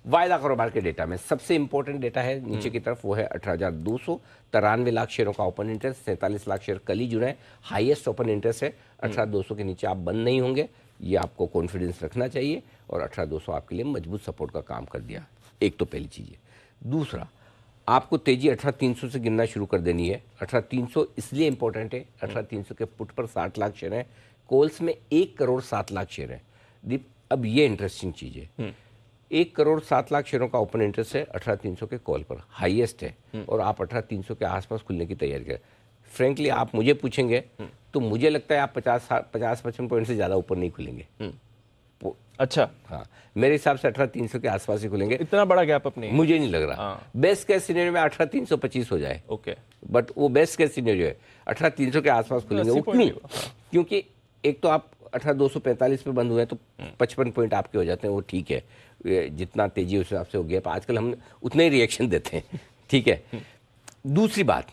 वायदा कारोबार के डेटा में सबसे इंपॉर्टेंट डेटा है नीचे की तरफ, वो है 18,293 लाख शेयरों का ओपन इंटरेस्ट, 47 लाख शेयर कल ही जुड़े हैं, हाईएस्ट ओपन इंटरेस्ट है। 18,200 के नीचे आप बंद नहीं होंगे, ये आपको कॉन्फिडेंस रखना चाहिए, और 18,200 आपके लिए मजबूत सपोर्ट का काम कर दिया। एक तो पहली चीज़ है। दूसरा, आपको तेजी 18,300 से गिनना शुरू कर देनी है। 18,300 इसलिए इंपॉर्टेंट है, 18,300 के पुट पर 60 लाख शेयर हैं, कॉल्स में 1 करोड़ 7 लाख शेयर हैं। दीप, अब ये इंटरेस्टिंग चीज़ है, 1,07,00,000 शेयरों का ओपन इंटरेस्ट है 18,300 के कॉल पर, हाईएस्ट है, और आप 18,300 के आसपास खुलने की तैयारी करें। फ्रेंकली आप मुझे पूछेंगे तो मुझे लगता है आप 50-55 पॉइंट से ज़्यादा ऊपर नहीं खुलेंगे। अच्छा, हाँ, मेरे हिसाब से 18,300 के आसपास ही खुलेंगे। इतना बड़ा गैप अपने मुझे नहीं लग रहा। बेस्ट केस सिनेरियो में 18,325 हो जाए, ओके, बट वो बेस्ट केस सिनेरियो है 18,300 के आसपास खुलेंगे। वो क्यों? क्योंकि एक तो आप 18,245 पे बंद हुए हैं तो 55 पॉइंट आपके हो जाते हैं, वो ठीक है, जितना तेजी उस हिसाब से हो गया। आजकल हम उतने ही रिएक्शन देते हैं, ठीक है। दूसरी बात,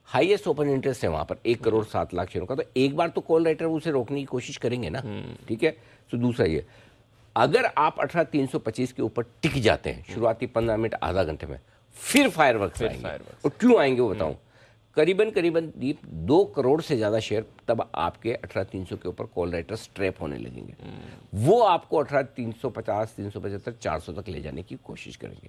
हाईएस्ट ओपन इंटरेस्ट है वहां पर 1,07,00,000 शेयरों का, तो एक बार तो कॉल राइटर उसे रोकने की कोशिश करेंगे ना, ठीक है। तो दूसरा ये, अगर आप 18,325 के ऊपर टिक जाते हैं शुरुआती 15 मिनट आधा घंटे में, फिर फायरवर्क्स आएंगे। और क्यों आएंगे वो बताऊं। करीबन दीप 2 करोड़ से ज़्यादा शेयर तब आपके 18,300 के ऊपर कॉल राइटर्स ट्रैप होने लगेंगे। वो आपको 18,350, 375, 400 तक ले जाने की कोशिश करेंगे।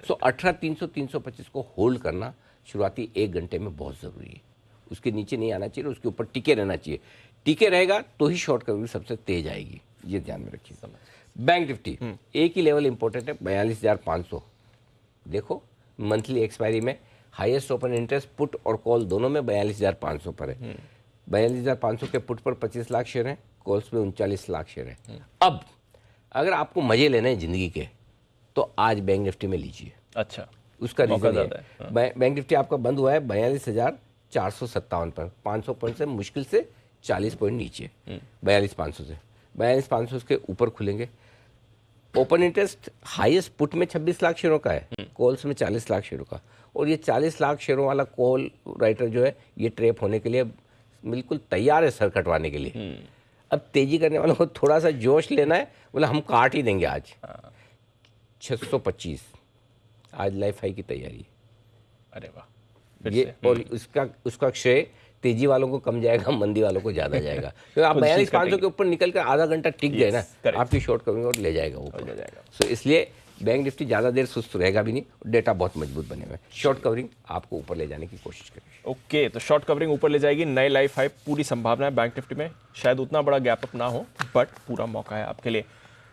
सो 18,300, 325 को होल्ड करना शुरुआती 1 घंटे में बहुत ज़रूरी है। उसके नीचे नहीं आना चाहिए, उसके ऊपर टिके रहना चाहिए। टिके रहेगा तो ही शॉर्ट कवरिंग सबसे तेज आएगी, ये ध्यान में रखिए। बैंक निफ्टी एक ही लेवल इंपॉर्टेंट है, 42,500। देखो मंथली एक्सपायरी में हाईएस्ट ओपन इंटरेस्ट पुट और कॉल दोनों में 42,500 पर है। 42,500 के पुट पर 25 लाख शेयर हैं, कॉल्स में 39 लाख शेयर हैं। अब अगर आपको मजे लेने हैं जिंदगी के तो आज बैंक निफ्टी में लीजिए। अच्छा, उसका रीजन है, बैंक निफ्टी आपका बंद हुआ है 42,457 पर, 500 पॉइंट से मुश्किल से 40 पॉइंट नीचे, 42,500 से 42,500 के ऊपर खुलेंगे। ओपन इंटरेस्ट हाईएस्ट पुट में 26 लाख शेयरों का है, कॉल्स में 40 लाख शेयरों का, और ये 40 लाख शेयरों वाला कॉल राइटर जो है ये ट्रैप होने के लिए बिल्कुल तैयार है, सर कटवाने के लिए। अब तेजी करने वालों को थोड़ा सा जोश लेना है, बोला हम काट ही देंगे आज। 625 आज लाइफ हाई की तैयारी है। अरे वाह, ये और उसका श्रेय तेजी वालों को कम जाएगा, मंदी वालों को ज्यादा जाएगा। तो आप 42,500 के ऊपर निकल कर आधा घंटा टिक गए ना, आपकी शॉर्ट कवरिंग और ले जाएगा ऊपर ले जाएगा। सो इसलिए बैंक निफ्टी ज़्यादा देर सुस्त रहेगा भी नहीं, डेटा बहुत मजबूत बने हुए। शॉर्ट कवरिंग आपको ऊपर ले जाने की कोशिश करेगी। ओके, तो शॉर्ट कवरिंग ऊपर ले जाएगी, नए लाइफ हाई पूरी संभावना है बैंक निफ्टी में। शायद उतना बड़ा गैप अप ना हो, बट पूरा मौका है आपके लिए।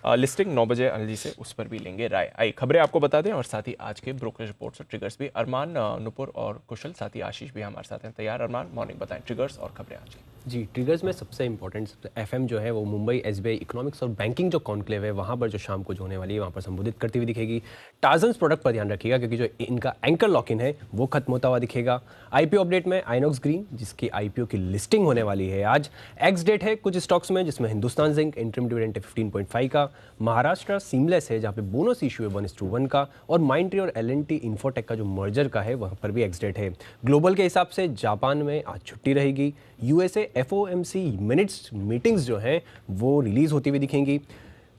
लिस्टिंग 9 बजे अनिल जी से उस पर भी लेंगे राय। आई खबरें आपको बता दें और साथ ही आज के ब्रोकरेज रिपोर्ट्स और ट्रिगर्स भी। अरमान, नुपुर और कुशल, साथ ही आशीष भी हमारे साथ हैं तैयार। अरमान, मॉर्निंग बताएं ट्रिगर्स और खबरें आज की। जी, ट्रिगर्स में सबसे इंपॉर्टेंट एफएम जो है वो मुंबई एसबीआई इकोनॉमिक्स और बैंकिंग जो कॉन्क्लेव है वहाँ पर जो शाम को जो होने वाली है वहाँ पर संबोधित करती हुई दिखेगी। टार्जन्स प्रोडक्ट पर ध्यान रखिएगा क्योंकि जो इनका एंकर लॉक इन है वो खत्म होता हुआ दिखेगा। आईपीओ अपडेट में आइनॉक्स ग्रीन जिसकी आईपीओ की लिस्टिंग होने वाली है आज। एक्स डेट है कुछ स्टॉक्स में जिसमें हिंदुस्तान जिंक इंटरिम डिविडेंड है 15.5 का, महाराष्ट्र सीमलेस है जहाँ पे बोनस इशू है 1:1 का, और माइंड ट्री और एल&टी इन्फोटेक का जो मर्जर का है वहाँ पर भी एक्स डेट है। ग्लोबल के हिसाब से जापान में आज छुट्टी रहेगी। यूएसए एफओएमसी मिनट्स मीटिंग्स जो हैं वो रिलीज होती हुई दिखेंगी।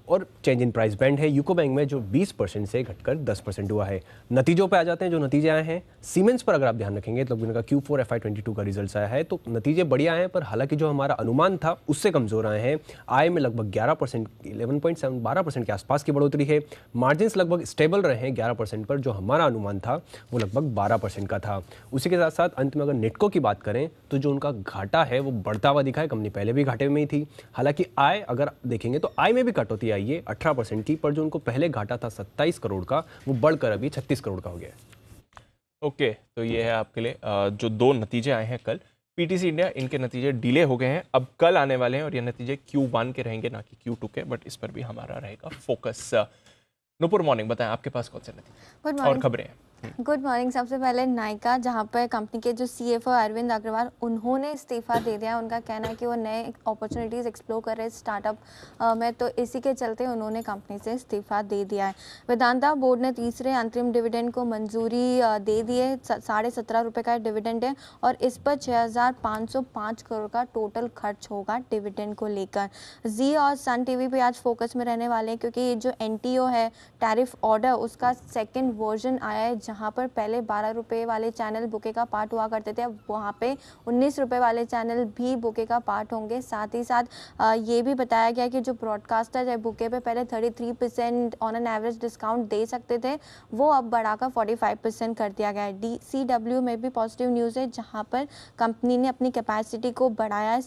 और चेंज इन प्राइस बैंड है यूको बैंक में जो 20% से घटकर 10% हुआ है। नतीजों पे आ जाते हैं, जो नतीजे आए हैं सीमेंस पर अगर आप ध्यान रखेंगे तो इनका Q4 FY22 का रिजल्ट आया है तो नतीजे बढ़िया हैं, पर हालांकि जो हमारा अनुमान था उससे कमजोर आए हैं। आय में लगभग 11%, 11.7, 12% के आसपास की बढ़ोतरी है। मार्जिन्स लगभग स्टेबल रहे हैं 11% पर, जो हमारा अनुमान था वो लगभग 12% का था। उसी के साथ साथ अंत में अगर नेटको की बात करें तो जो उनका घाटा है वो बढ़ता हुआ दिखा है। कंपनी पहले भी घाटे में ही थी, हालांकि आय अगर देखेंगे तो आय में भी कटौती आई है 18% की, पर जो उनको पहले घाटा था 27 करोड़ का वो बढ़कर अभी 36 करोड़ का हो गया है। ओके, तो ये है आपके लिए जो 2 नतीजे आए हैं कल पीटीसी इंडिया, इनके नतीजे डिले हो गए हैं, अब कल आने वाले हैं और ये नतीजे Q1 के रहेंगे ना कि Q2 के, बट इस पर भी हमारा रहेगा फोकस। नुपुर, मॉर्निंग बताएं आपके पास कौन से नतीजे और खबरें हैं? Good morning. सबसे पहले नायका, जहां पर कंपनी के जो CFO अरविंद अग्रवाल उन्होंने इस्तीफा दे दिया। उनका कहना है कि वो नए अपॉर्चुनिटीज़ एक्सप्लोर कर रहे हैं स्टार्टअप में, तो इसी के चलते उन्होंने कंपनी से इस्तीफा दे दिया है। वेदांता बोर्ड ने तीसरे अंतरिम डिविडेंड को मंजूरी दे दी है। 17.5 रुपये का डिविडेंड है और इस पर 6,505 करोड़ का टोटल खर्च होगा डिविडेंड को लेकर। जी और सन टीवी पे आज फोकस में रहने वाले हैं क्योंकि जो NTO है टैरिफ ऑर्डर, उसका सेकेंड वर्जन आया है, जहाँ पर पहले 12 रुपये वाले चैनल बुके का पार्ट हुआ करते थे, अब वहाँ पे 19 रुपये वाले चैनल भी बुके का पार्ट होंगे। साथ ही साथ ये भी बताया गया कि जो ब्रॉडकास्टर है बुके पे पहले 33% ऑन एन एवरेज डिस्काउंट दे सकते थे, वो अब बढ़ाकर 45% कर दिया गया है। DCW में भी पॉजिटिव न्यूज़ है, जहाँ पर कंपनी ने अपनी कैपेसिटी को बढ़ाया है।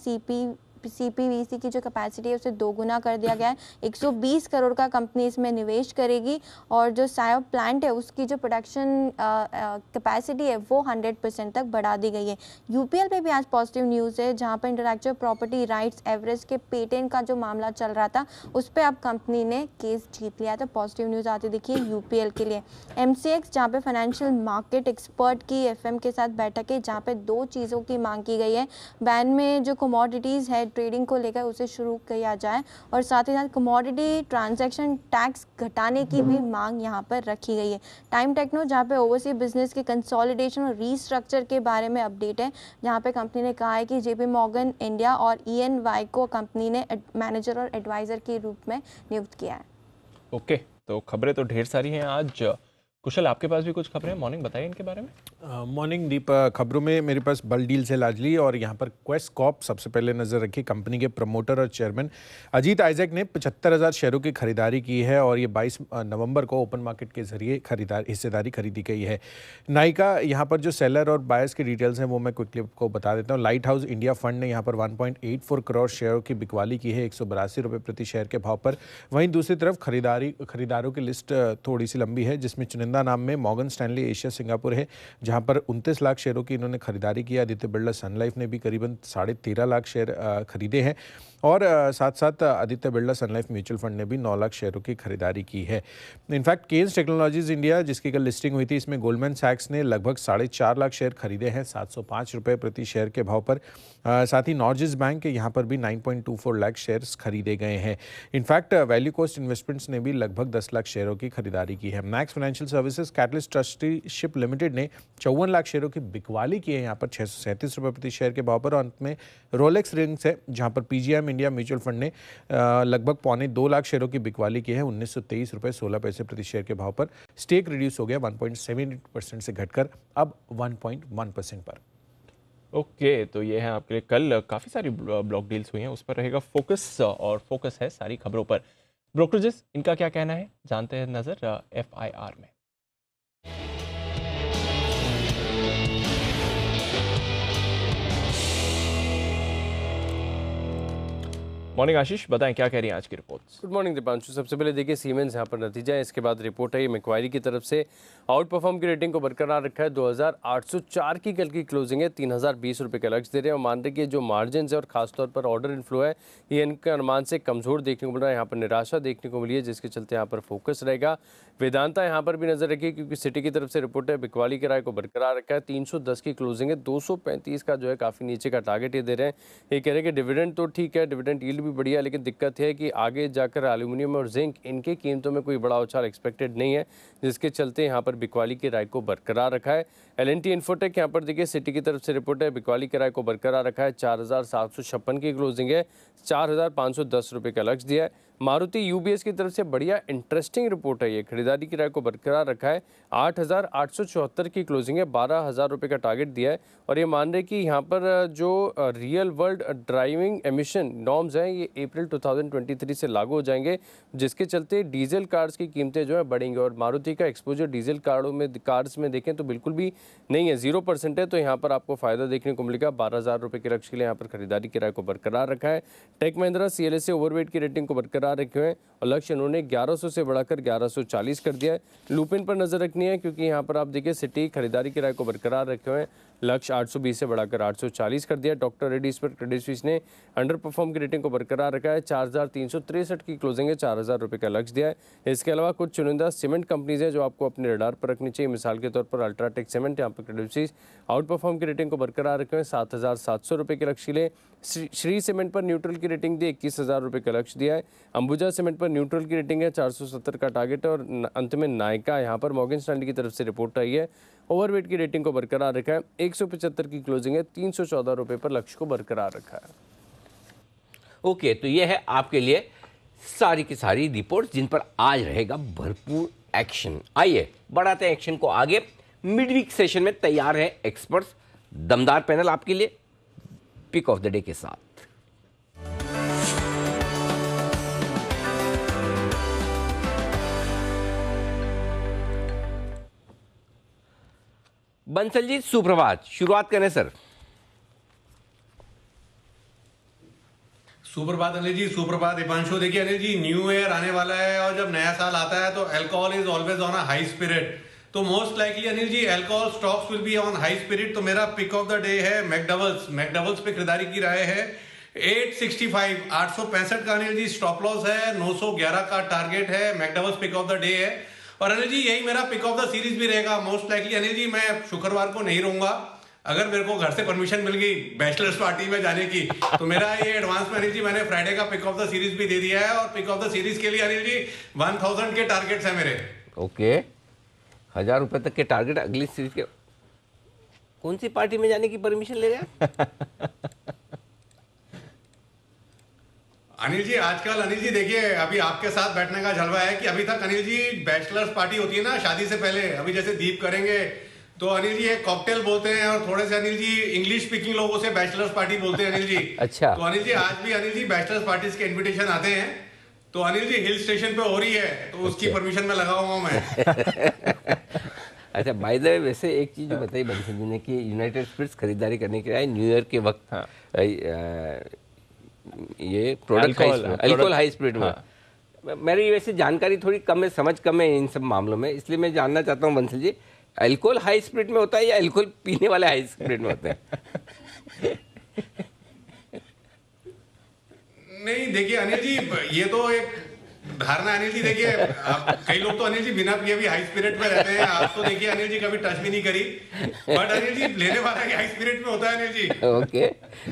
CPVC की जो कैपेसिटी है उसे 2 गुना कर दिया गया है। 120 करोड़ का कंपनी इसमें निवेश करेगी और जो सायो प्लांट है उसकी जो प्रोडक्शन कैपेसिटी है वो 100% तक बढ़ा दी गई है। यूपीएल पे भी आज पॉजिटिव न्यूज़ है, जहाँ पर इंटेलेक्चुअल प्रॉपर्टी राइट्स एवरेस्ट के पेटेंट का जो मामला चल रहा था उस पर अब कंपनी ने केस जीत लिया। तो पॉजिटिव न्यूज़ आती देखिए यूपीएल के लिए। MCX जहाँ पे फाइनेंशियल मार्केट एक्सपर्ट की FM के साथ बैठक है, जहाँ पे 2 चीज़ों की मांग की गई है। बैन में जो कमोडिटीज़ है ट्रेडिंग को लेकर उसे शुरू किया जाए और साथ ही साथ कमोडिटी ट्रांजैक्शन टैक्स घटाने की भी मांग यहाँ पर रखी गई है। टाइम टेक्नो जहाँ पे ओवरसीज बिजनेस के कंसोलिडेशन और रीस्ट्रक्चर के बारे में अपडेट है, जहाँ पे कंपनी ने कहा है कि JP Morgan इंडिया और EY को कंपनी ने मैनेजर और एडवाइजर के रूप में नियुक्त किया है। ओके, तो खबरें तो ढेर सारी हैं आज। कुशल, आपके पास भी कुछ खबरें हैं, मॉर्निंग बताइए इनके बारे में। मॉर्निंग दीप, खबरों में मेरे पास बल डील से लाजली और यहाँ पर क्वेस्ट कॉप सबसे पहले नजर रखी। कंपनी के प्रमोटर और चेयरमैन अजीत आइजैक ने 75,000 शेयरों की खरीदारी की है और ये 22 नवंबर को ओपन मार्केट के जरिए हिस्सेदारी खरीदी गई है। नाइका, यहाँ पर जो सेलर और बायर्स की डिटेल्स हैं वो मैं क्विकली आपको बता देता हूँ। लाइट हाउस इंडिया फंड ने यहाँ पर 1.84 करोड़ शेयरों की बिकवाली की है 182 रुपये प्रति शेयर के भाव पर। वहीं दूसरी तरफ खरीदारों की लिस्ट थोड़ी सी लंबी है, जिसमें चुनिंदा नाम में मॉर्गन स्टैनली एशिया सिंगापुर है, जहां पर 29 लाख शेयरों की इन्होंने खरीदारी की। आदित्य बिरला सन लाइफ ने भी करीबन 13.5 लाख शेयर खरीदे हैं और साथ साथ आदित्य बिरला सन लाइफ म्यूचुअल फंड ने भी 9 लाख शेयरों की खरीदारी की है। इनफैक्ट केन्स टेक्नोलॉजीज इंडिया, जिसकी कल लिस्टिंग हुई थी, इसमें गोल्डमैन सैक्स ने लगभग 4.5 लाख शेयर खरीदे हैं 705 रुपये प्रति शेयर के भाव पर। साथ ही नॉर्जिस बैंक, यहाँ पर भी 9.24 लाख शेयर्स खरीदे गए हैं। इनफैक्ट वैल्यू कोस्ट इन्वेस्टमेंट्स ने भी लगभग 10 लाख शेयरों की खरीदारी की है। Max financial services catalyst trusteeship limited ने 54 लाख शेयरों की बिकवाली की है यहाँ पर 637 रुपये प्रति शेयर के भाव पर। और अंत में रोलेक्स रिंग्स है, जहाँ पर PGIM इंडिया म्यूचुअल फंड ने लगभग 2.25 लाख शेयरों की बिकवाली की है 1923 रुपये 16 पैसे प्रति शेयर के भाव पर। स्टेक रिड्यूस हो गया 1.78% से घटकर अब 1.1% पर। ओके, तो ये है आपके लिए। कल काफ़ी सारी ब्लॉक डील्स हुई हैं, उस पर रहेगा फोकस और फोकस है सारी खबरों पर। ब्रोकरेजेस, इनका क्या कहना है, जानते हैं नज़र FIR में। मॉर्निंग आशीष, बताएं क्या कह रही हैं आज की रिपोर्ट्स। Good morning Deepanshu. सबसे पहले देखिए सीमेंस यहाँ पर नतीजा है, इसके बाद रिपोर्ट है। ये मैक्वायरी की तरफ से आउट परफॉर्म की रेटिंग को बरकरार रखा है। 2804 की कल की क्लोजिंग है, 3020 रुपये का लक्ष्य दे रहे हैं और मान रहे कि जो मार्जिन है और खासतौर पर ऑर्डर इनफ्लो है ये इनके अनुमान से कमज़ोर देखने को मिल रहा है। यहाँ पर निराशा देखने को मिली है, जिसके चलते यहाँ पर फोकस रहेगा। वेदांता यहाँ पर भी नजर रखिए, क्योंकि सिटी की तरफ से रिपोर्ट है। बिकवाली किराए को बरकरार रखा है, 310 की क्लोजिंग है, 235 का जो है काफ़ी नीचे का टारगेट ये दे रहे हैं। ये कह रहे हैं कि डिविडेंड तो ठीक है, डिविडेंड यील्ड भी बढ़िया, लेकिन दिक्कत है कि आगे जाकर एल्यूमिनियम और जिंक इनके कीमतों में कोई बड़ा उछाल एक्सपेक्टेड नहीं है, जिसके चलते यहाँ पर बिकवाली की राय को बरकरार रखा है। L&T इन्फोटेक यहाँ पर देखिए सिटी की तरफ से रिपोर्ट है, बिकवाली किराए को बरकरार रखा है, 4756 की क्लोजिंग है, 4510 रुपये का लक्ष्य दिया है। मारुति UBS की तरफ से बढ़िया इंटरेस्टिंग रिपोर्ट है, ये खरीदारी किराए को बरकरार रखा है, 8874 की क्लोजिंग है, 12,000 रुपये का टारगेट दिया है और ये मान रहे कि यहाँ पर जो real world driving emission norms हैं ये अप्रैल 2023 से लागू हो जाएंगे, जिसके चलते डीजल कार्स की कीमतें जो है बढ़ेंगी। और मारुति का एक्सपोजर डीजल कार्स में देखें तो बिल्कुल भी नहीं है, 0% है, तो यहाँ पर आपको फायदा देखने को मिलेगा। 12,000 रुपये के लक्ष्य के लिए यहाँ पर खरीदारी किराए को बरकरार रखा है। टेक महिंद्रा CLSA ओवरवेट की रेटिंग को बरकरार रखे हुए हैं और लक्ष्य उन्होंने 1100 से बढ़ाकर 1140 कर दिया है। लुपिन पर नजर रखनी है, क्योंकि यहाँ पर आप देखिए सिटी खरीदारी किराए को बरकरार रखे हुए हैं, लक्ष्य 820 से बढ़ाकर 840 कर दिया। डॉक्टर रेड्डीज पर क्रेडिट स्विस ने अंडर परफॉर्म की रेटिंग को बरकरार रखा है, 4363 की क्लोजिंग है, 4000 रुपये का लक्ष्य दिया है। इसके अलावा कुछ चुनिंदा सीमेंट कंपनीज हैं जो आपको अपने रडार पर रखनी चाहिए। मिसाल के तौर पर अल्ट्राटेक सीमेंट, यहाँ पर क्रेडिट स्विस आउट परफॉर्म की रेटिंग को बरकरार रखे हुए 7700 रुपये के लक्ष्य के लिए। श्री सीमेंट पर न्यूट्रल की रेटिंग दी, 21,000 रुपये का लक्ष्य दिया है। अंबुजा सीमेंट पर न्यूट्रल की रेटिंग है, 470 का टारगेट है। और अंत में नायका, यहाँ पर मॉर्गन स्टैनली की तरफ से रिपोर्ट आई है, ओवरवेट की रेटिंग को बरकरार रखा है, 175 की क्लोजिंग है, 314 रुपये पर लक्ष्य को बरकरार रखा है। ओके, तो ये है आपके लिए सारी की सारी रिपोर्ट जिन पर आज रहेगा भरपूर एक्शन। आइए बढ़ाते हैं एक्शन को आगे। मिड वीक सेशन में तैयार है एक्सपर्ट्स, दमदार पैनल आपके लिए पिक ऑफ द डे के साथ। बंसल जी सुप्रभात, शुरुआत करें सर। सुप्रभात अनिल जी, सुप्रभात दीपांशु। देखिए अनिल जी, न्यू ईयर आने वाला है और जब नया साल आता है तो alcohol is always on a high spirit. तो most likely Anil ji alcohol stocks will be on high spirit. तो मेरा पिक ऑफ द डे है मैकडबल्स। मैकडबल्स पे खरीदारी की राय है 865 865 का अनिल जी स्टॉप लॉस है, 911 का टारगेट है। मैकडबल्स पिक ऑफ द डे है। और अनिल जी यही मेरा पिक ऑफ द सीरीज भी रहेगा मोस्ट लाइकली। अनिल जी मैं शुक्रवार को नहीं रहूंगा, अगर मेरे को घर से परमिशन मिल गई बैचलर्स पार्टी में जाने की तो मेरा ये एडवांस में अनिल जी मैंने फ्राइडे का पिक ऑफ द सीरीज भी दे दिया है। और पिक ऑफ द सीरीज के लिए अनिल जी 1000 के टारगेट्स है मेरे। ओके, 1000 रुपए तक के टारगेट अगली सीरीज के। कौन सी पार्टी में जाने की परमिशन ले रहे हैं? अनिल जी आजकल अनिल जी देखिए, अभी आपके साथ बैठने का जलवा है कि अभी तक अनिल जी बैचलर्स पार्टी होती है ना शादी से पहले, अभी जैसे दीप करेंगे तो अनिल जी एक कॉकटेल बोलते हैं और थोड़े से अनिल जी इंग्लिश स्पीकिंग लोगों से बैचलर्स पार्टी बोलते हैं अनिल जी। अच्छा। तो अनिल जी आज भी अनिल जी बैचलर्स पार्टीज के इनविटेशन आते हैं। तो अनिल जी हिल स्टेशन पे हो रही है तो उसकी परमिशन में लगा हुआ हूं मैं। अच्छा, बाय द वे वैसे एक चीज जो बताई बंसल जी ने कि यूनाइटेड स्पिरिट्स खरीदारी करने के लिए न्यू ईयर के वक्त ये प्रोडक्ट अल्कोहल हाई स्पिरिट में मेरी वैसे जानकारी थोड़ी कम है, समझ कम है इन सब मामलों में, इसलिए मैं जानना चाहता हूँ Bansal ji, alcohol high spirit में होता है या अल्कोहल पीने वाले हाई स्पिरिट में होते हैं? नहीं देखिए अनिल जी, ये तो एक धारणा अनिल जी। देखिए कई लोग तो अनिल जी बिना पिए भी हाई स्पिरिट में रहते हैं। आप तो देखिए अनिल जी कभी टच भी नहीं करी, बट अनिल जी लेने वाला हाई स्पिरिट में होता है अनिल जी। ओके,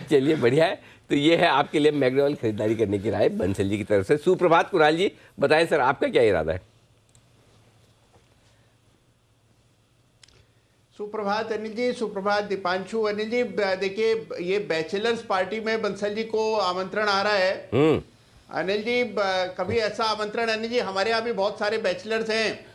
चलिए बढ़िया है। तो ये है आपके लिए मैकडॉवेल खरीदारी करने की राय बंसल जी की तरफ से। सुप्रभात कुणाल जी, बताएं सर आपका क्या इरादा है? सुप्रभात अनिल जी, सुप्रभात दीपांशु। अनिल जी देखिए, ये बैचलर्स पार्टी में बंसल जी को आमंत्रण आ रहा है। अनिल जी कभी ऐसा आमंत्रण, अनिल जी हमारे यहाँ भी बहुत सारे बैचलर्स हैं,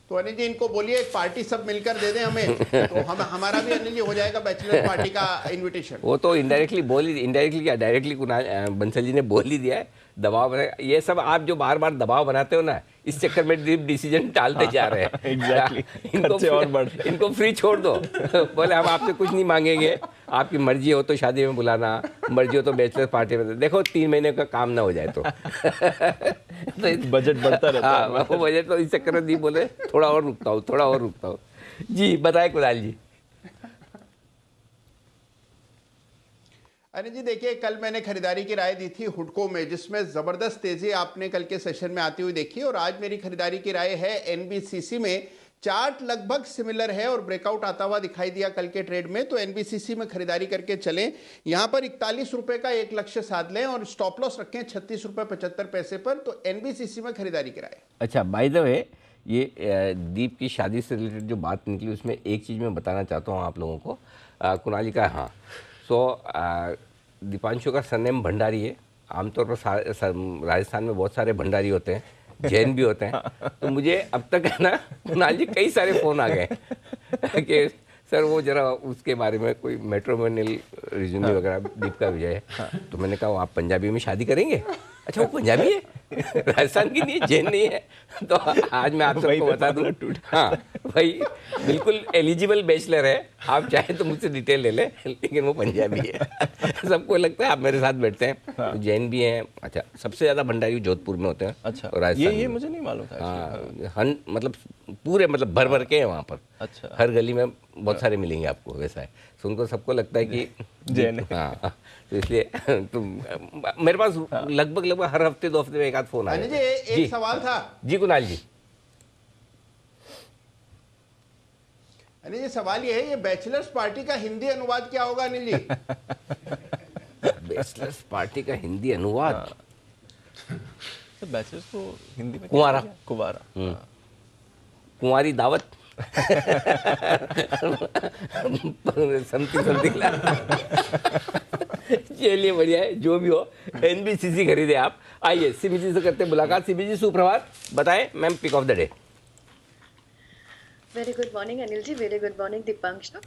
तो अनिल जी इनको बोलिए एक पार्टी सब मिलकर दे दें हमें, तो हम हमारा भी अनिल जी हो जाएगा बैचलर्स पार्टी का इनविटेशन। वो तो इनडायरेक्टली क्या डायरेक्टली बंसल जी ने बोल ही दिया है। दबाव ये सब आप जो बार बार दबाव बनाते हो ना, इस चक्कर में डिसीजन टालते जा रहे हैं। एग्जैक्टली, खर्चे और बढ़ रहे हैं। इनको फ्री छोड़ दो। बोले हम आपसे कुछ नहीं मांगेंगे, आपकी मर्जी हो तो शादी में बुलाना, मर्जी हो तो बैचलर पार्टी में। देखो 3 महीने का काम ना हो जाए तो बजट बढ़ता रहता है। हाँ, वो बजट तो इस चक्कर में नहीं, बोले थोड़ा और रुकता हूँ। जी बताए कुणाल जी। अनिल जी देखिए, कल मैंने खरीदारी की राय दी थी हुडको में, जिसमें जबरदस्त तेजी आपने कल के सेशन में आती हुई देखी, और आज मेरी खरीदारी की राय है एनबीसीसी में। चार्ट लगभग सिमिलर है और ब्रेकआउट आता हुआ दिखाई दिया कल के ट्रेड में, तो एनबीसीसी में खरीदारी करके चलें। यहां पर 41 रुपए का एक लक्ष्य साध लें और स्टॉप लॉस रखें 36 रुपए 75 पैसे पर। तो एनबीसीसी में खरीदारी की राय। अच्छा, बाय द वे ये दीप की शादी से रिलेटेड जो बात निकली उसमें एक चीज़ मैं बताना चाहता हूँ आप लोगों को। कुणाली का हाँ, सो दीपांशु का सरनेम भंडारी है। आमतौर पर राजस्थान में बहुत सारे भंडारी होते हैं, जैन भी होते हैं। तो मुझे अब तक है ना कुणाल जी कई सारे फ़ोन आ गए कि सर वो जरा उसके बारे में कोई मैट्रिमोनियल रिज्यूमे वगैरह दीप का विजय है। तो मैंने कहा आप पंजाबी में शादी करेंगे? अच्छा वो पंजाबी है, राजस्थान की नहीं है, जैन नहीं है। तो आज मैं आप सबको बता दूं, हाँ भाई बिल्कुल एलिजिबल बैचलर है, आप चाहे तो मुझसे डिटेल ले लें, लेकिन वो पंजाबी है। सबको लगता है आप मेरे साथ बैठते हैं। तो जैन भी हैं। अच्छा, सबसे ज़्यादा भंडारी जोधपुर में होते हैं। अच्छा, और राजस्थान ये मुझे नहीं मालूम था। हाँ, मतलब पूरे मतलब भर के हैं वहाँ पर। अच्छा, हर गली में बहुत सारे मिलेंगे आपको, वैसा है। तो उनको सबको लगता है कि जैन है। हाँ, तो इसलिए तो मेरे पास लगभग हर हफ्ते 2 हफ्ते में एक आध फोन आया। अनिल जी एक सवाल था। जी कुणाल जी। अनिल जी सवाल ये है, ये बैचलर्स पार्टी का हिंदी अनुवाद क्या होगा अनिल जी? बैचलर्स पार्टी का हिंदी अनुवाद? तो बैचलर्स को हिंदी में कुंवारा। कुंवारी दावत। समथिंग चलिए बढ़िया है, जो भी हो एनबीसीसी खरीदे आप। आइए सिमी जी से करते हैं मुलाकात। सिमी जी सुप्रभात, बताएं ma'am pick of the day. Very good morning Anil ji, very good morning Deepanshu.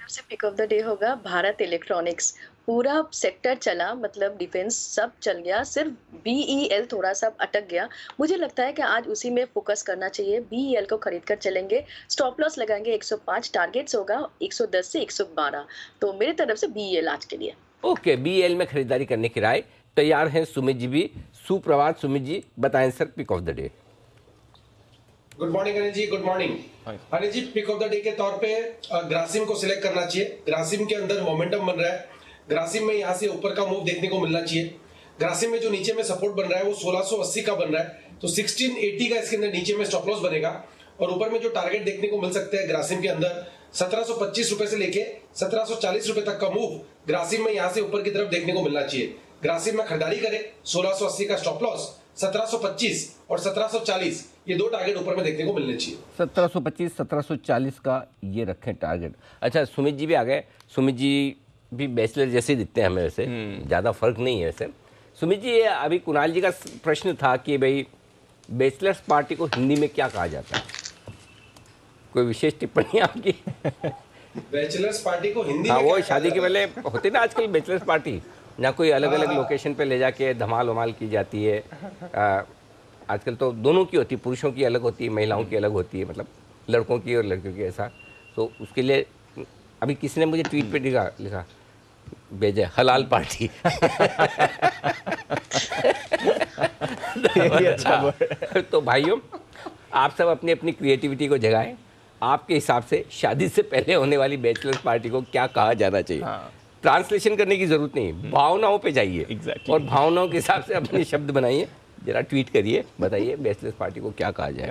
से पिक ऑफ द डे होगा भारत इलेक्ट्रॉनिक्स। पूरा सेक्टर चला, मतलब डिफेंस सब चल गया, सिर्फ बीईएल थोड़ा सा अटक गया। मुझे लगता है कि आज उसी में फोकस करना चाहिए। बीईएल को खरीद कर चलेंगे, स्टॉप लॉस लगाएंगे 105, टारगेट्स होगा 110 से 112। तो मेरी तरफ से बीईएल आज के लिए। ओके, बीईएल में खरीदारी करने की राय तैयार हैं सुमित जी भी। सुप्रभात सुमित जी, बताएं sir pick of the day. Good morning Anil ji, good morning Anil ji. Pick of the day के तौर पे ग्रासिम को सिलेक्ट करना चाहिए। ग्रासिम के अंदर मोमेंटम बन रहा है, ग्रासिम में यहाँ से ऊपर का मूव देखने को मिलना चाहिए। ग्रासिम में जो नीचे में सपोर्ट बन रहा है वो 1680 का बन रहा है, तो 1680 का इसके अंदर नीचे में स्टॉप लॉस बनेगा। और ऊपर में जो टारगेट देखने को मिल सकते हैं ग्रासिम के अंदर 1725 रुपए से लेके 1740 रुपए तक का मूव ग्रासिम में यहाँ से ऊपर की तरफ देखने को मिलना चाहिए। ग्रासिम में खरीदारी करें, 1680 का स्टॉप लॉस, 1725 और 1740 ये दो टारगेट ऊपर में देखने को मिलने चाहिए। 1725 1740 का ये रखें टारगेट। अच्छा, सुमित जी भी आ गए। सुमित जी भी बैचलर जैसे दिखते हैं हमें, वैसे ज़्यादा फर्क नहीं है वैसे। सुमित जी, ये अभी कुणाल जी का प्रश्न था कि भाई बैचलर्स पार्टी को हिंदी में क्या कहा जाता है, कोई विशेष टिप्पणी आपकी? बैचलर्स पार्टी को हिंदी हाँ, में वो क्या शादी के पहले होती ना आजकल बैचलर्स पार्टी, ना कोई अलग अलग लोकेशन पे ले जाके धमाल वमाल की जाती है। आजकल तो दोनों की होती है, पुरुषों की अलग होती है, महिलाओं की अलग होती है, मतलब लड़कों की और लड़कियों की ऐसा। तो उसके लिए अभी किसी ने मुझे ट्वीट पे लिखा भेजा हलाल पार्टी। तो भाइयों, आप सब अपनी अपनी क्रिएटिविटी को जगाएं। आपके हिसाब से शादी से पहले होने वाली बैचलर्स पार्टी को क्या कहा जाना चाहिए? ट्रांसलेशन करने की जरूरत नहीं, भावनाओं पे जाइए। Exactly. और भावनाओं के हिसाब से अपने शब्द बनाइए, जरा ट्वीट करिए, बताइए बैचलर्स पार्टी को क्या कहा जाए।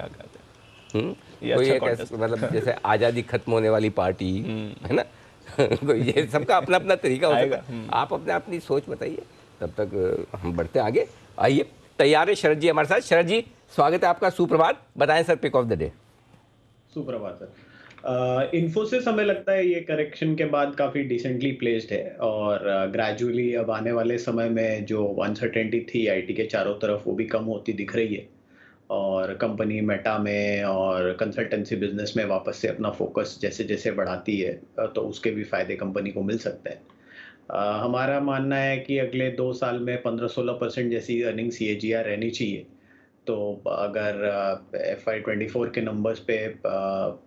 ये कोई अच्छा एक contest मतलब जैसे आज़ादी खत्म होने वाली पार्टी है ना। कोई ये सबका अपना अपना तरीका होगा। आप अपने अपनी सोच बताइए, तब तक हम बढ़ते आगे। आइए, तैयार है शरद जी हमारे साथ। शरद जी, स्वागत है आपका। सुप्रभात, बताएं sir pick of the day. सुप्रभात सर। इन्फोसिस हमें लगता है ये करेक्शन के बाद काफ़ी डिसेंटली प्लेस्ड है और ग्रेजुअली अब आने वाले समय में जो अनसर्टेनिटी थी आईटी के चारों तरफ वो भी कम होती दिख रही है और कंपनी मेटा में और कंसल्टेंसी बिजनेस में वापस से अपना फोकस जैसे जैसे बढ़ाती है तो उसके भी फ़ायदे कंपनी को मिल सकते हैं। हमारा मानना है कि अगले 2 साल में 15-16% जैसी अर्निंग CAGR रहनी चाहिए। तो अगर FY24 के नंबर्स पे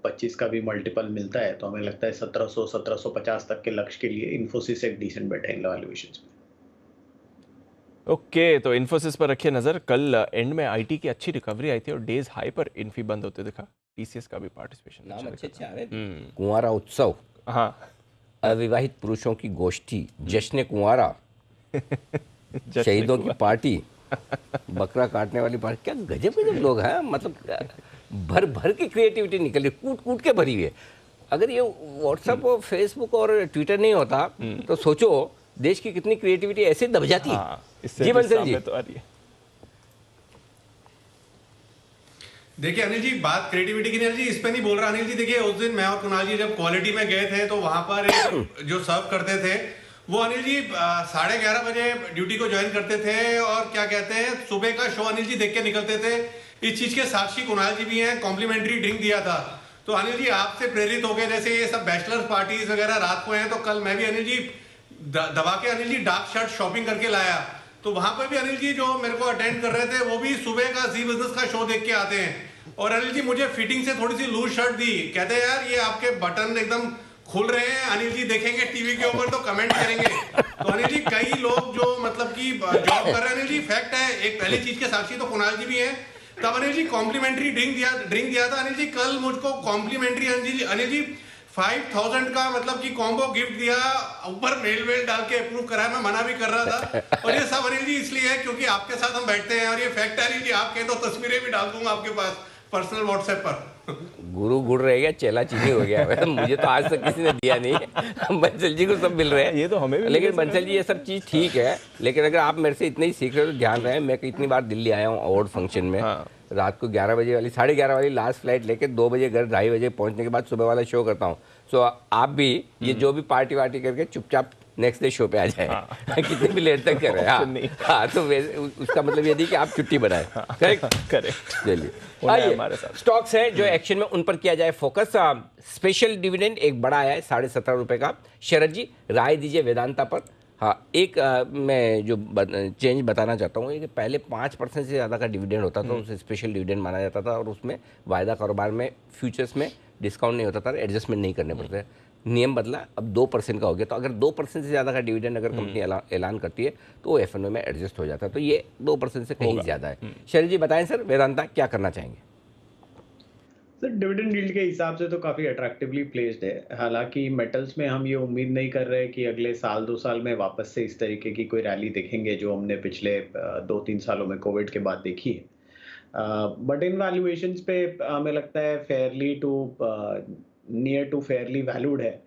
25 का भी मल्टीपल मिलता है तो हमें लगता है 1700-1750 तक के लक्ष्य के लिए इन्फोसिस एक डिसेंट बेट है इन वैल्यूएशंस में। ओके, तो इन्फोसिस पर रखिए नजर। कल एंड में आईटी की अच्छी रिकवरी आई थी और डेज हाई पर इन्फी बंद होते दिखा। TCS का भी पार्टिसिपेशन नाम अच्छे आ रहे हैं। कुंवारा उत्सव, हाँ, अविवाहित पुरुषों की गोष्ठी, जश्न कुंवारा, शहीदों की पार्टी, बकरा काटने वाली पार्टी। क्या गजब गजब लोग हैं, मतलब भर भर की क्रिएटिविटी निकल रही, कूट कूट के भरी हुई है। अगर ये व्हाट्सएप और फेसबुक और ट्विटर नहीं होता तो सोचो देश की कितनी क्रिएटिविटी ऐसे दब जाती है। जी बंसल जी, तो आ रही है। देखिए अनिल जी, बात क्रिएटिविटी की नहीं अनिल जी, इस पे नहीं बोल रहा अनिल जी। देखिए उस दिन मैं और कुणाल जी जब क्वालिटी में गए थे तो वहां पर एक जो सर्व करते थे वो अनिल जी 11:30 बजे ड्यूटी को ज्वाइन करते थे और क्या कहते हैं सुबह का शो अनिल जी देख के निकलते थे। इस चीज के साक्षी कुणाल जी भी हैं, कॉम्प्लीमेंट्री ड्रिंक दिया था। तो अनिल जी आपसे प्रेरित हो गए, जैसे ये सब बैचलर्स पार्टीज वगैरह रात को हैं, तो कल मैं भी अनिल जी दबा के Anil ji dark shirt shopping करके लाया। तो वहां पर भी अनिल जी जो मेरे को अटेंड कर रहे थे वो भी सुबह का जी बिजनेस का शो देख के आते हैं। और अनिल जी मुझे फिटिंग से थोड़ी सी लूज शर्ट दी, कहते हैं यार ये आपके बटन एकदम खुल रहे हैं। अनिल जी देखेंगे टीवी के ऊपर तो कमेंट करेंगे। तो अनिल जी कई लोग जो मतलब कि जॉब कर रहे हैं अनिल जी, फैक्ट है, एक पहली चीज के साक्षी तो कुणाल जी भी हैं। तब अनिल जी कॉम्प्लीमेंट्री ड्रिंक दिया था अनिल जी। कल मुझको कॉम्प्लीमेंट्री अनिल जी 5000 का मतलब कि कॉम्बो गिफ्ट दिया, ऊपर मेल डाल के अप्रूव कराया। मैं मना भी कर रहा था। और ये सब अनिल जी इसलिए है क्योंकि आपके साथ हम बैठते हैं और ये फैक्ट है अनिल जी। आप कहें तो तस्वीरें भी डाल दूंगा आपके पास पर्सनल व्हाट्सएप पर। गुरु गुड़ रह गया, चेला चीनी हो गया। मुझे तो आज तक किसी ने दिया नहीं, बंसल जी को सब मिल रहे हैं। ये तो हमें भी। लेकिन बंसल जी ये सब चीज़ ठीक है, लेकिन अगर आप मेरे से इतने ही सीख रहे हो तो ध्यान रहे, मैं इतनी बार दिल्ली आया हूँ अवार्ड फंक्शन में। रात को 11 बजे वाली 11:30 वाली लास्ट फ्लाइट लेके 2 बजे घर 2:30 बजे पहुंचने के बाद सुबह वाला शो करता हूँ। सो आप भी ये जो भी पार्टी वार्टी करके चुपचाप नेक्स्ट डे शो पे आ जाए। कितनी भी लेट तक कर रहे हैं। हाँ, तो उसका मतलब ये नहीं कि आप छुट्टी बनाए। करेक्ट। चलिए आइए, स्टॉक्स हैं जो एक्शन में, उन पर किया जाए फोकस। स्पेशल डिविडेंड एक बड़ा आया है 17.5 रुपए का। शरद जी राय दीजिए वेदांता पर। हाँ, एक मैं जो चेंज बताना चाहता हूँ कि पहले 5% से ज़्यादा का डिविडेंड होता था, उसे स्पेशल डिविडेंड माना जाता था और उसमें वायदा कारोबार में फ्यूचर्स में डिस्काउंट नहीं होता था, एडजस्टमेंट नहीं करने पड़ते। नियम बदला, अब 2% का हो गया। तो अगर 2% से ज़्यादा का डिविडेंड अगर कंपनी ऐलान करती है तो वो एफएनओ में एडजस्ट हो जाता है। तो ये 2% से कहीं ज़्यादा है। शैलेश जी बताएं सर, वेदांता क्या करना चाहेंगे? सर डिविडेंड यील्ड के हिसाब से तो काफ़ी अट्रैक्टिवली प्लेस्ड है। हालांकि मेटल्स में हम ये उम्मीद नहीं कर रहे कि अगले साल 2 साल में वापस से इस तरीके की कोई रैली देखेंगे जो हमने पिछले 2-3 सालों में कोविड के बाद देखी है। बट इन वैल्यूएशंस पे हमें लगता है fairly to near to fairly valued है,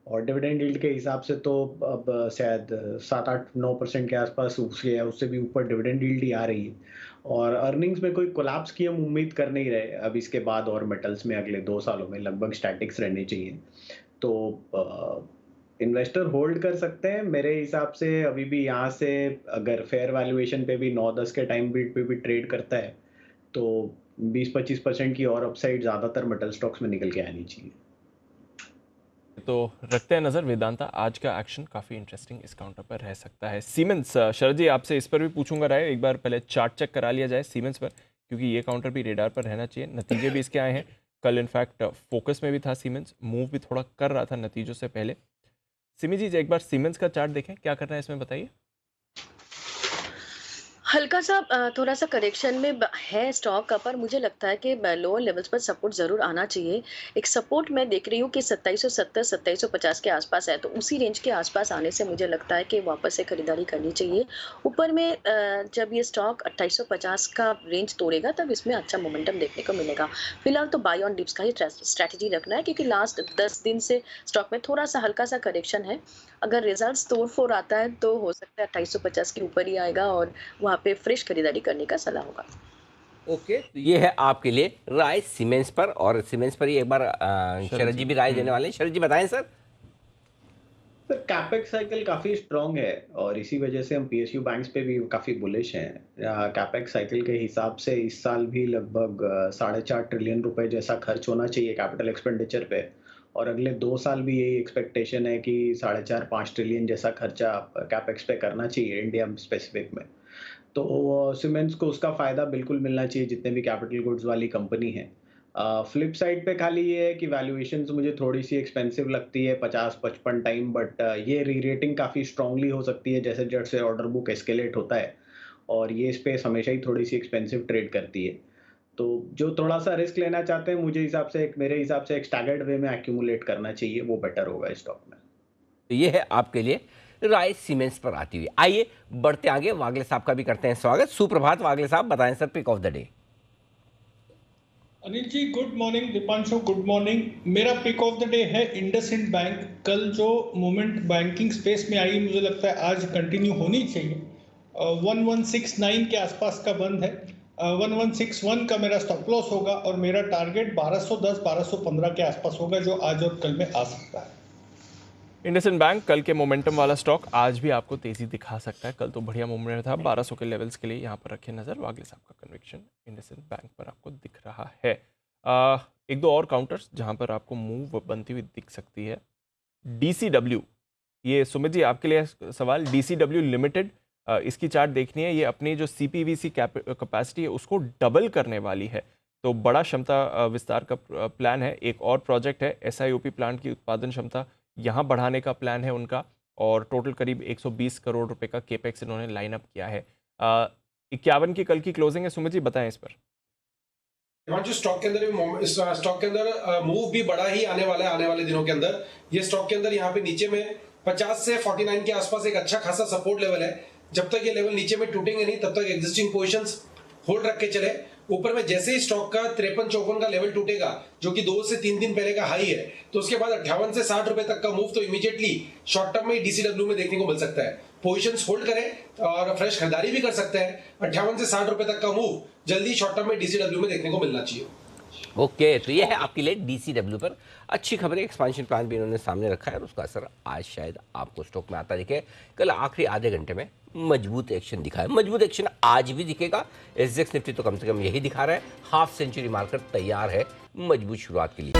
और डिविडेंड यील्ड के हिसाब से तो अब शायद 7-8-9% के आसपास उससे भी ऊपर डिविडेंड यील्ड ही आ रही है। और अर्निंग्स में कोई कोलैप्स की हम उम्मीद कर नहीं रहे अब इसके बाद, और मेटल्स में अगले 2 सालों में लगभग स्टैटिक्स रहने चाहिए। तो इन्वेस्टर होल्ड कर सकते हैं मेरे हिसाब से। अभी भी यहाँ से अगर फेयर वैल्यूएशन पे भी 9-10 के टाइम बीट पे भी ट्रेड करता है तो 20-25% की और अपसाइड ज़्यादातर मेटल स्टॉक्स में निकल के आनी चाहिए। तो रखते हैं नज़र वेदांता, आज का एक्शन काफ़ी इंटरेस्टिंग इस काउंटर पर रह सकता है। सीमेंस, शरद जी आपसे इस पर भी पूछूंगा राय, एक बार पहले चार्ट चेक करा लिया जाए सीमेंस पर, क्योंकि ये काउंटर भी रेडार पर रहना चाहिए। नतीजे भी इसके आए हैं, कल इनफैक्ट फोकस में भी था सीमेंस, मूव भी थोड़ा कर रहा था नतीजों से पहले। सिमी जी एक बार सीमेंस का चार्ट देखें, क्या करना है इसमें बताइए। हल्का सा थोड़ा सा करेक्शन में है स्टॉक का, पर मुझे लगता है कि लोअर लेवल्स पर सपोर्ट ज़रूर आना चाहिए। एक सपोर्ट मैं देख रही हूँ कि 2770 2750 के आसपास है, तो उसी रेंज के आसपास आने से मुझे लगता है कि वापस से खरीदारी करनी चाहिए। ऊपर में जब ये स्टॉक 2850 का रेंज तोड़ेगा तब इसमें अच्छा मोमेंटम देखने को मिलेगा। फिलहाल तो बाय ऑन डिप्स का ही स्ट्रैटेजी रखना है, क्योंकि लास्ट 10 दिन से स्टॉक में थोड़ा सा हल्का सा करेक्शन है। अगर रिजल्ट्स तोड़-फोड़ आता है तो हो सकता है 2850 के ऊपर ही आएगा और वहाँ पे फ्रेश खरीदारी करने का सलाह होगा। ओके, तो ये है आपके लिए राय सीमेंस पर, और सीमेंस पर ही एक बार शरद जी भी राय देने वाले हैं। शरद जी बताएं सर। सर कैपेक्स साइकिल काफ़ी स्ट्रॉन्ग है और इसी वजह से हम पीएसयू बैंक्स पे भी काफ़ी बुलिश हैं। कैपेक्स साइकिल के हिसाब से इस साल भी लगभग 4.5 ट्रिलियन रुपए जैसा खर्च होना चाहिए कैपिटल एक्सपेंडिचर पे, और अगले 2 साल भी यही एक्सपेक्टेशन है कि 4.5-5 ट्रिलियन जैसा खर्चा कैपेक्स पे करना चाहिए इंडिया स्पेसिफिक में। तो सीमेंट्स को उसका फ़ायदा बिल्कुल मिलना चाहिए जितने भी कैपिटल गुड्स वाली कंपनी है। फ्लिप साइड पे खाली ये है कि वैल्यूएशंस मुझे थोड़ी सी एक्सपेंसिव लगती है 50-55 टाइम, बट ये री रेटिंग काफ़ी स्ट्रांगली हो सकती है जैसे जैसे ऑर्डर बुक एस्केलेट होता है, और ये स्पेस हमेशा ही थोड़ी सी एक्सपेंसिव ट्रेड करती है। तो जो थोड़ा सा रिस्क लेना चाहते हैं मेरे हिसाब से एक स्टैगर्ड वे में एक्यूमुलेट करना चाहिए, वो बेटर होगा इस स्टॉक में। तो ये है आपके लिए राय सीमेंस पर आती हुई। आइए बढ़ते आगे, वागले साहब का भी करते हैं स्वागत। सुप्रभात वागले साहब, बताएं sir pick of the day. Anil ji good morning, Deepanshu good morning. मेरा पिक ऑफ द डे है इंडसइंड बैंक। कल जो मोमेंट बैंकिंग स्पेस में आई मुझे लगता है आज कंटिन्यू होनी चाहिए। 1169 के आसपास का बंद है, 1161 का मेरा स्टॉप लॉस होगा और मेरा टारगेट 1210-1215 के आसपास होगा जो आज और कल में आ सकता है। इंडसइंड बैंक कल के मोमेंटम वाला स्टॉक आज भी आपको तेजी दिखा सकता है। कल तो बढ़िया मोमेंट था, 1200 के लेवल्स के लिए यहाँ पर रखे नजर। वागले साहब का कन्विक्शन इंडसइंड बैंक पर आपको दिख रहा है। एक दो और काउंटर्स जहाँ पर आपको मूव बनती हुई दिख सकती है। DCW, ये सुमित जी आपके लिए सवाल। DCW लिमिटेड, इसकी चार्ट देखनी है। ये अपनी जो CPVC कैपेसिटी है उसको डबल करने वाली है, तो बड़ा क्षमता विस्तार का प्लान है। एक और प्रोजेक्ट है SIOP प्लांट की उत्पादन क्षमता यहाँ बढ़ाने का प्लान है उनका, और टोटल करीब 120 करोड़ रुपए का केपेक्स इन्होंने लाइन अप किया है। 51 की कल की क्लोजिंग है। सुमित जी बताएं इस पर। स्टॉक के अंदर स्टॉक के अंदर मूव भी बड़ा ही आने वाला है आने वाले दिनों के अंदर। ये स्टॉक के अंदर यहाँ पे नीचे में 50 से 49 के आसपास एक अच्छा खासा सपोर्ट लेवल है। जब तक ये लेवल नीचे में टूटेंगे नहीं तब तक एग्जिस्टिंग पोजीशंस होल्ड रख के चले। ऊपर में जैसे ही स्टॉक का 53-54 का लेवल टूटेगा जो कि 2 से 3 दिन पहले का हाई है, तो उसके बाद 58 से 60 रुपए तक का मूव तो इमीडिएटली शॉर्ट टर्म में DCW में देखने को मिल सकता है। पोजीशंस होल्ड करें और फ्रेश खरीदारी भी कर सकते हैं। 58 से 60 रुपए तक का मूव जल्दी शॉर्ट टर्म में DCW में देखने को मिलना चाहिए। ओके, तो ये है आपके लिए DCW पर अच्छी खबरें। एक्सपांशन प्लान भी इन्होंने सामने रखा है और उसका असर आज शायद आपको स्टॉक में आता दिखे। कल आखिरी आधे घंटे में मजबूत एक्शन दिखा है, मजबूत एक्शन आज भी दिखेगा। SGX निफ्टी तो कम से कम यही दिखा रहा है, हाफ सेंचुरी मारकर तैयार है मजबूत शुरुआत के लिए।